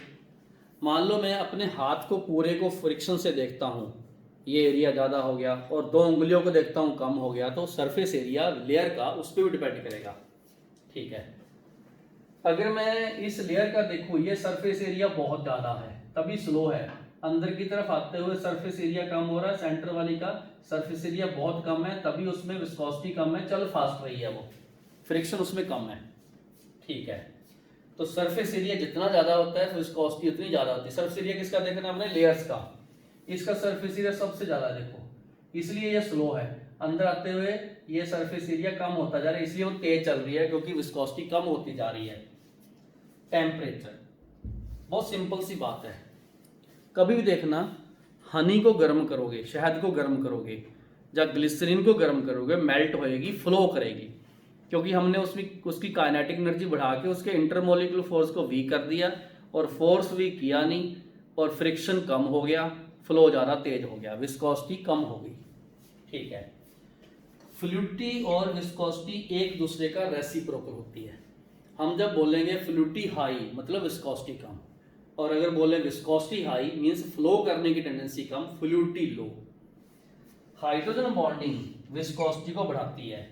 मान लो मैं अपने हाथ को पूरे को फ्रिक्शन से देखता हूँ, ये एरिया ज़्यादा हो गया, और दो उंगलियों को देखता हूँ कम हो गया, तो सरफेस एरिया लेयर का उस पर भी डिपेंड करेगा। ठीक है, अगर मैं इस लेयर का देखूँ, ये सरफेस एरिया बहुत ज़्यादा है तभी स्लो है, अंदर की तरफ आते हुए सरफेस एरिया कम हो रहा है, सेंटर वाली का सरफेस एरिया बहुत कम है तभी उसमें विस्कोसिटी कम है, चल फास्ट रही है, वो फ्रिक्शन उसमें कम है। ठीक है, तो सरफेस एरिया जितना ज्यादा होता है विस्कोसिटी उतनी ज्यादा होती है। सरफेस एरिया किसका देखना हमने? लेयर्स का। इसका सरफेस एरिया सबसे ज्यादा देखो, इसलिए ये स्लो है, अंदर आते हुए ये सरफेस एरिया कम होता जा रहा है, इसलिए वो तेज चल रही है क्योंकि विस्कोसिटी कम होती जा रही है। टेम्परेचर, बहुत सिंपल सी बात है। कभी भी देखना, हनी को गर्म करोगे, शहद को गर्म करोगे, जब ग्लिसरीन को गर्म करोगे, मेल्ट होएगी, फ्लो करेगी, क्योंकि हमने उसकी काइनेटिक एनर्जी बढ़ा के उसके इंटरमॉलिक्यूलर फोर्स को वीक कर दिया, और फोर्स वीक किया नहीं, और फ्रिक्शन कम हो गया, फ्लो ज़्यादा तेज हो गया, विस्कोसिटी कम हो गई। ठीक है, फ्लूइडिटी और विस्कोसिटी एक दूसरे का रेसिप्रोकल होती है। हम जब बोलेंगे फ्लूइडिटी हाई मतलब विस्कोसिटी कम, और अगर बोले विस्कोसिटी हाई मींस फ्लो करने की टेंडेंसी कम, फ्लूइडिटी लो। हाइड्रोजन बॉन्डिंग विस्कोसिटी को बढ़ाती है,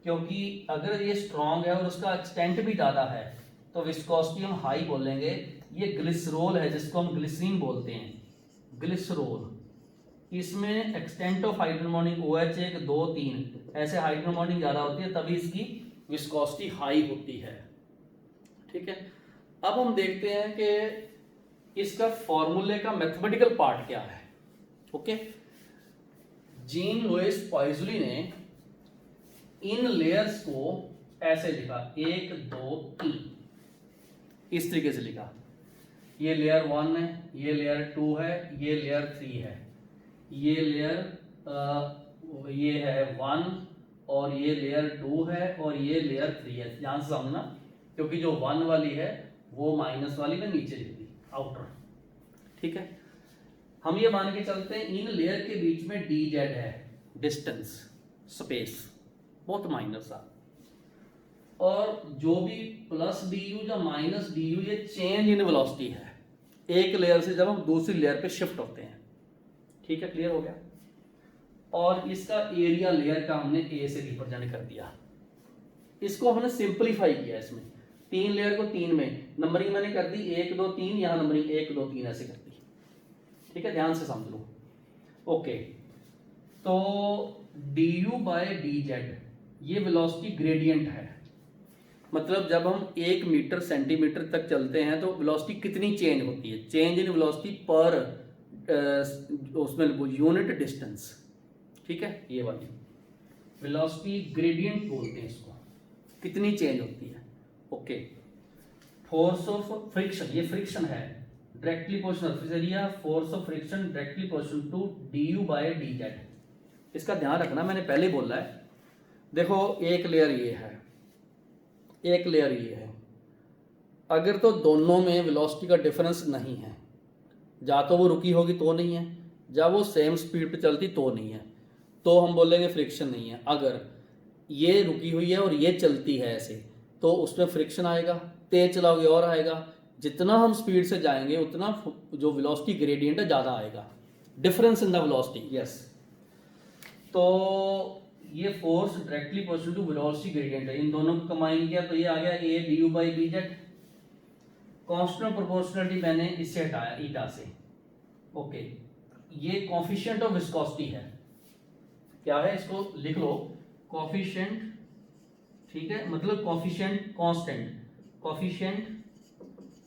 क्योंकि अगर ये स्ट्रॉन्ग है और उसका एक्सटेंट भी ज़्यादा है तो विस्कोसिटी हम हाई बोलेंगे। ये ग्लिसरोल है जिसको हम ग्लिसरीन बोलते हैं, ग्लिसरोल। इसमें extent of hydrogen bonding OH 1 2 3 ऐसे हाइड्रोजन बॉन्डिंग ज़्यादा होती है, तभी इसकी विस्कोसिटी हाई होती है। ठीक है, अब हम देखते हैं कि इसका फॉर्मूले का मैथमेटिकल पार्ट क्या है। ओके, जीन लुइस पॉइज़ली ने इन लेयर्स को ऐसे लिखा 1 2 3, इस तरीके से लिखा। ये लेयर 1 है, ये लेयर 2 है, ये लेयर 3 है, ये लेयर ये है 1 और ये लेयर 2 है और ये लेयर 3 है। ध्यान से समझना, क्योंकि जो 1 वाली है वो माइनस वाली में नीचे लिख दी आउटर। ठीक है, हम ये मान के चलते हैं इन लेयर के बीच में dz है, डिस्टेंस, स्पेस, बहुत माइनर सा। और जो भी प्लस du या माइनस du ये चेंज इन वेलोसिटी है, एक लेयर से जब हम दूसरी लेयर पे शिफ्ट होते हैं। ठीक है, क्लियर हो गया। और इसका एरिया लेयर का हमने A से रिप्रेजेंट कर दिया। इसको हमने सिंपलीफाई किया, इसमें 3 लेयर को 3 में नंबरिंग मैंने कर दी 1 2 3, यहां नंबरिंग 1 2 3 ऐसे कर दी। ठीक है, ध्यान से समझ लो। ओके, तो du/dz ये वेलोसिटी ग्रेडियंट है, मतलब जब हम 1 मीटर सेंटीमीटर तक चलते हैं तो वेलोसिटी कितनी चेंज होती है, चेंज इन वेलोसिटी पर उसमें यूनिट डिस्टेंस। ठीक है, ये वाली वेलोसिटी ग्रेडियंट बोलते हैं इसको, कितनी चेंज होती है। ओके, फोर्स ऑफ फ्रिक्शन, ये फ्रिक्शन है, डायरेक्टली प्रोपोर्शनल फिर area force of friction directly proportional to du/dz। इसका ध्यान रखना, मैंने पहले बोला है। देखो, एक लेयर ये है, एक लेयर ये है, अगर तो दोनों में वेलोसिटी का डिफरेंस नहीं है, या तो वो रुकी होगी तो नहीं है, या वो सेम स्पीड पे चलती तो नहीं है, तो हम बोलेंगे फ्रिक्शन नहीं है। अगर ये रुकी हुई है और ये चलती है ऐसे, तो उसमें फ्रिक्शन आएगा, तेज चलाओगे और आएगा। जितना हम स्पीड से जाएंगे उतना जो वेलोसिटी ग्रेडियंट है ज़्यादा आएगा, difference in the velocity. Yes, तो ये force directly proportional to velocity gradient है, इन दोनों को कंबाइन किया तो ये आ गया A du/dz। कांस्टेंट प्रोपोर्शनलिटी मैंने इससे हटाया ईटा से। ओके, ये कोफिशिएंट ऑफ विस्कोसिटी है, क्या है इसको लिख लो, कोफिशिएंट। ठीक है, मतलब coefficient constant, coefficient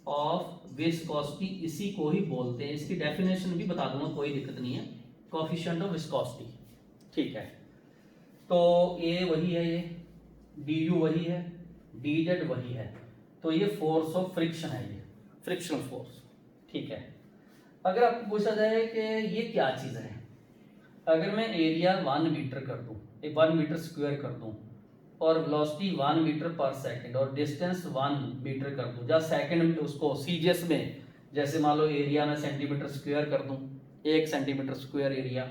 of viscosity इसी को ही बोलते हैं। इसकी डेफिनेशन भी बता दूंगा, कोई दिक्कत नहीं है, कोफिशिएंट ऑफ विस्कोसिटी। ठीक है, तो A वही है, ये du वही है, dz वही है, तो ये फोर्स ऑफ फ्रिक्शन है, ये फ्रिक्शनल फोर्स। ठीक है, अगर आपको पूछा जाए कि ये क्या चीज़ है, अगर मैं एरिया 1 मीटर कर दूं, 1 मीटर स्क्वायर कर दूं, और वेलोसिटी 1 मीटर पर सेकंड और डिस्टेंस 1 मीटर कर दूं, या सेकंड में उसको सीजीएस में, जैसे मान लो एरिया में सेंटीमीटर स्क्वायर कर दूं, 1 सेंटीमीटर स्क्वायर एरिया,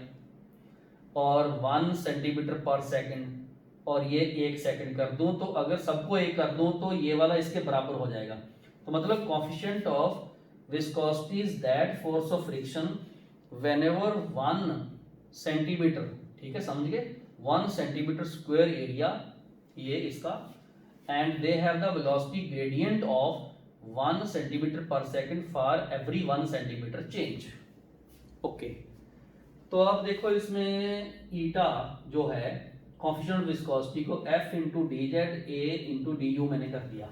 और 1 सेंटीमीटर पर सेकंड, और ये 1 सेकंड कर दूं, तो अगर सबको 1 कर दूं तो ये वाला इसके बराबर हो जाएगा। तो मतलब coefficient of viscosity is that force of friction whenever 1 centimetre, ठीक है समझ गए, 1 सेंटीमीटर स्क्वायर एरिया, ये इसका, and they have the velocity gradient of 1 centimetre per second for every 1 centimetre change. Okay, तो आप देखो इसमें ईटा जो है कोफिशिएंट ऑफ विस्कोसिटी को F into dz A into du मैंने कर दिया।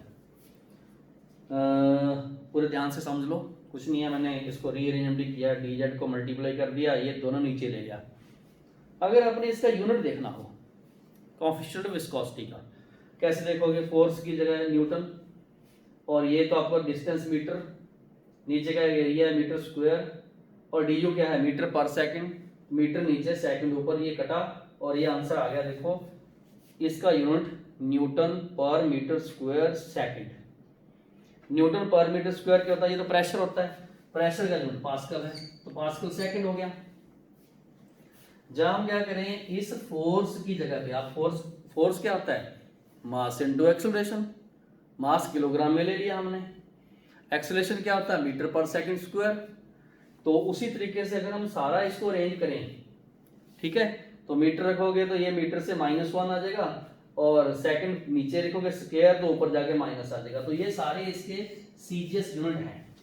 पूरे ध्यान से समझ लो, कुछ नहीं है, मैंने इसको रीअरेंज भी किया, dz को मल्टीप्लाई कर दिया, ये दोनों नीचे ले गया। अगर आपने इसका यूनिट देखना हो कोफिशिएंट ऑफ विस्कोसिटी का, कैसे देखोगे, फोर्स की जगह न्यूटन, और ये तो आपका डिस्टेंस मीटर, नीचे का एरिया है मीटर स्क्वायर, और du क्या है मीटर पर सेकंड, मीटर नीचे सेकंड ऊपर, ये कटा और ये आंसर आ गया। देखो इसका यूनिट न्यूटन पर मीटर स्क्वायर सेकंड। न्यूटन पर मीटर स्क्वायर क्या होता है, ये तो प्रेशर होता है, प्रेशर का यूनिट पास्कल है, तो पास्कल सेकंड हो गया। जब हम क्या करें, इस फोर्स की जगह पे आप फोर्स क्या होता है, मास इनटू एक्सेलरेशन, मास किलोग्राम में ले लिया हमने, एक्सेलरेशन क्या होता है, मीटर पर सेकंड स्क्वायर। तो उसी तरीके से अगर हम सारा इसको अरेंज करें, ठीक है, तो मीटर रखोगे तो ये मीटर से -1 आ जाएगा, और सेकंड नीचे लिखोगे स्क्वायर तो ऊपर जाके माइनस आ जाएगा। तो ये सारे इसके सीजीएस यूनिट हैं,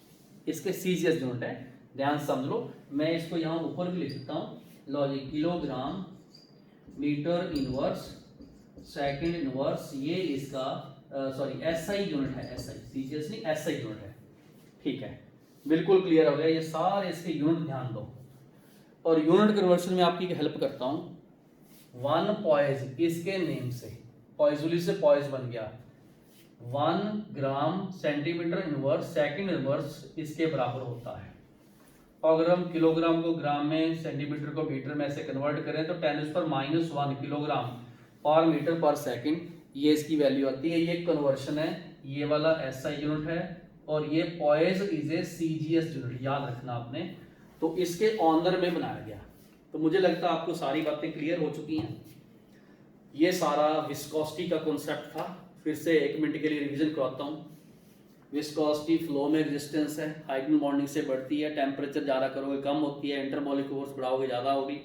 इसके सीजीएस यूनिट है, ध्यान से समझ लो। मैं इसको यहाँ ऊपर भी लिख सकता हूँ, logic kilogram metre inverse second inverse, ये इसका सॉरी एसआई यूनिट है, एसआई सीजीएस नहीं एसआई यूनिट है, ठीक है, बिल्कुल क्लियर हो गया। ये सारे इसके यूनिट ध्यान दो। और यूनिट कन्वर्शन में आपकी हेल्प करता हूँ, 1 पॉइज इसके नेम से, पॉइजुली से पॉइज बन गया, 1 gram centimetre inverse second inverse इसके बराबर होता है। और अगर हम किलोग्राम को ग्राम में, सेंटीमीटर को मीटर में ऐसे कन्वर्ट करें तो 10⁻⁻1 किलोग्राम पर मीटर पर सेकंड, ये इसकी वैल्यू आती है। ये कन्वर्शन है, ये वाला एसआई यूनिट है, और ये poise is a CGS unit, याद रखना आपने। तो इसके ऑनर में बनाया गया। तो मुझे लगता है आपको सारी बातें क्लियर हो चुकी हैं। ये सारा विस्कोसिटी का कॉन्सेप्ट था। फिर से 1 मिनट के लिए रिवीजन करवाता हूँ। विस्कोसिटी फ्लो में रेजिस्टेंस है, हाइड्रोजन बॉन्डिंग से बढ़ती है, टेम्परेचर ज़्यादा करोगे कम होती है, इंटरमोलिकुलर फोर्स बढ़ाओगे ज़्यादा होगी,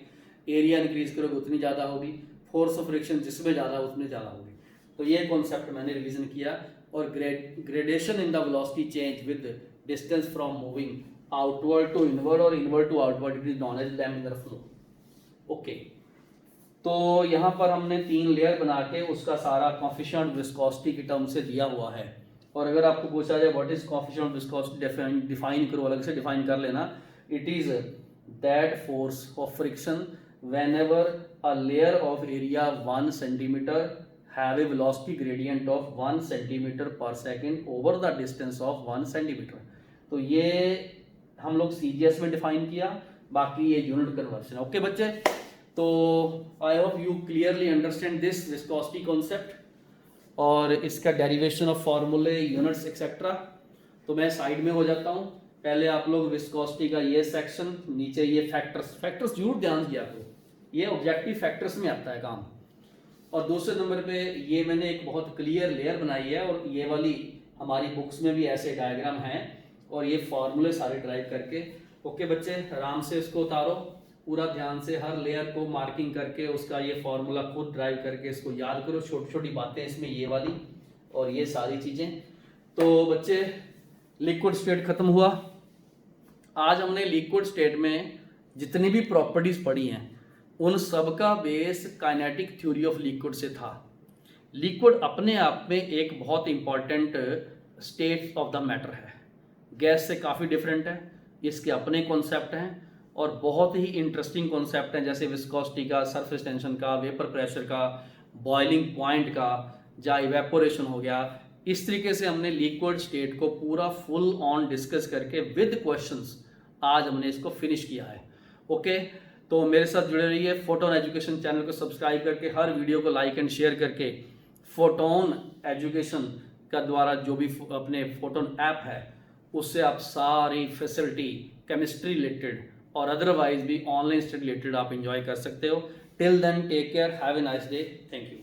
एरिया इंक्रीज करोगे उतनी ज़्यादा होगी, फोर्स ऑफ फ्रिक्शन जिसमें ज़्यादा उसमें ज़्यादा होगी। तो ये कॉन्सेप्ट मैंने रिवीजन किया। और gradation in the velocity change with distance from moving outward to inward और inward to outward, it is known as laminar flow. Okay, तो यहाँ पर हमने 3 लेयर बना के उसका सारा कोएफिशिएंट विस्कोसिटी की टर्म से दिया हुआ है। और अगर आपको पूछा जाए what is coefficient viscosity, define करो, अलग से डिफाइन कर लेना। It is that force of friction whenever a layer of area 1 centimeter have a velocity gradient of 1 centimeter per second over the distance of 1 centimeter। तो ये हम लोग CGS में डिफाइन किया, बाकी ये यूनिट कन्वर्शन। ओके बच्चे, तो I hope you clearly understand this viscosity concept और इसका डेरिवेशन ऑफ फॉर्मूले, यूनिट्स एक्सेट्रा। तो मैं साइड में हो जाता हूँ। पहले आप लोग विस्कोसिटी का ये सेक्शन, नीचे ये फैक्टर्स जरूर ध्यान दिया करो, ये ऑब्जेक्टिव फैक्टर्स में आता है काम। और दूसरे नंबर पे ये मैंने एक बहुत क्लियर लेयर बनाई है, और ये वाली हमारी बुक्स में भी ऐसे डायग्राम हैं, और ये फॉर्मूले सारे ड्राइव करके। ओके बच्चे, आराम से इसको उतारो, पूरा ध्यान से हर लेयर को मार्किंग करके उसका ये फॉर्मूला खुद ड्राइव करके इसको याद करो। छोटी छोटी बातें इसमें ये वाली और ये सारी चीज़ें। तो बच्चे, लिक्विड स्टेट खत्म हुआ। आज हमने लिक्विड स्टेट में जितनी भी प्रॉपर्टीज पढ़ी हैं उन सब का base kinetic theory of liquid से था। लिक्विड अपने आप में एक बहुत important state of the matter है, गैस से काफ़ी डिफरेंट है, इसके अपने कॉन्सेप्ट हैं और बहुत ही इंटरेस्टिंग कॉन्सेप्ट हैं, जैसे विस्कोसिटी का, सरफेस टेंशन का, वेपर प्रेशर का, बॉइलिंग पॉइंट का, या इवेपोरेशन हो गया। इस तरीके से हमने लिक्विड स्टेट को पूरा फुल ऑन डिस्कस करके विद क्वेश्चंस आज हमने इसको फिनिश किया है। ओके, तो मेरे साथ जुड़े रहिए। फोटोन एजुकेशन चैनल को सब्सक्राइब करके हर वीडियो को लाइक एंड शेयर करके फोटोन एजुकेशन का द्वारा जो भी अपने फोटोन ऐप है उससे आप सारी फैसिलिटी केमिस्ट्री रिलेटेड और अदरवाइज भी ऑनलाइन स्टडी रिलेटेड आप इंजॉय कर सकते हो। Till then take care, have a nice day, thank you.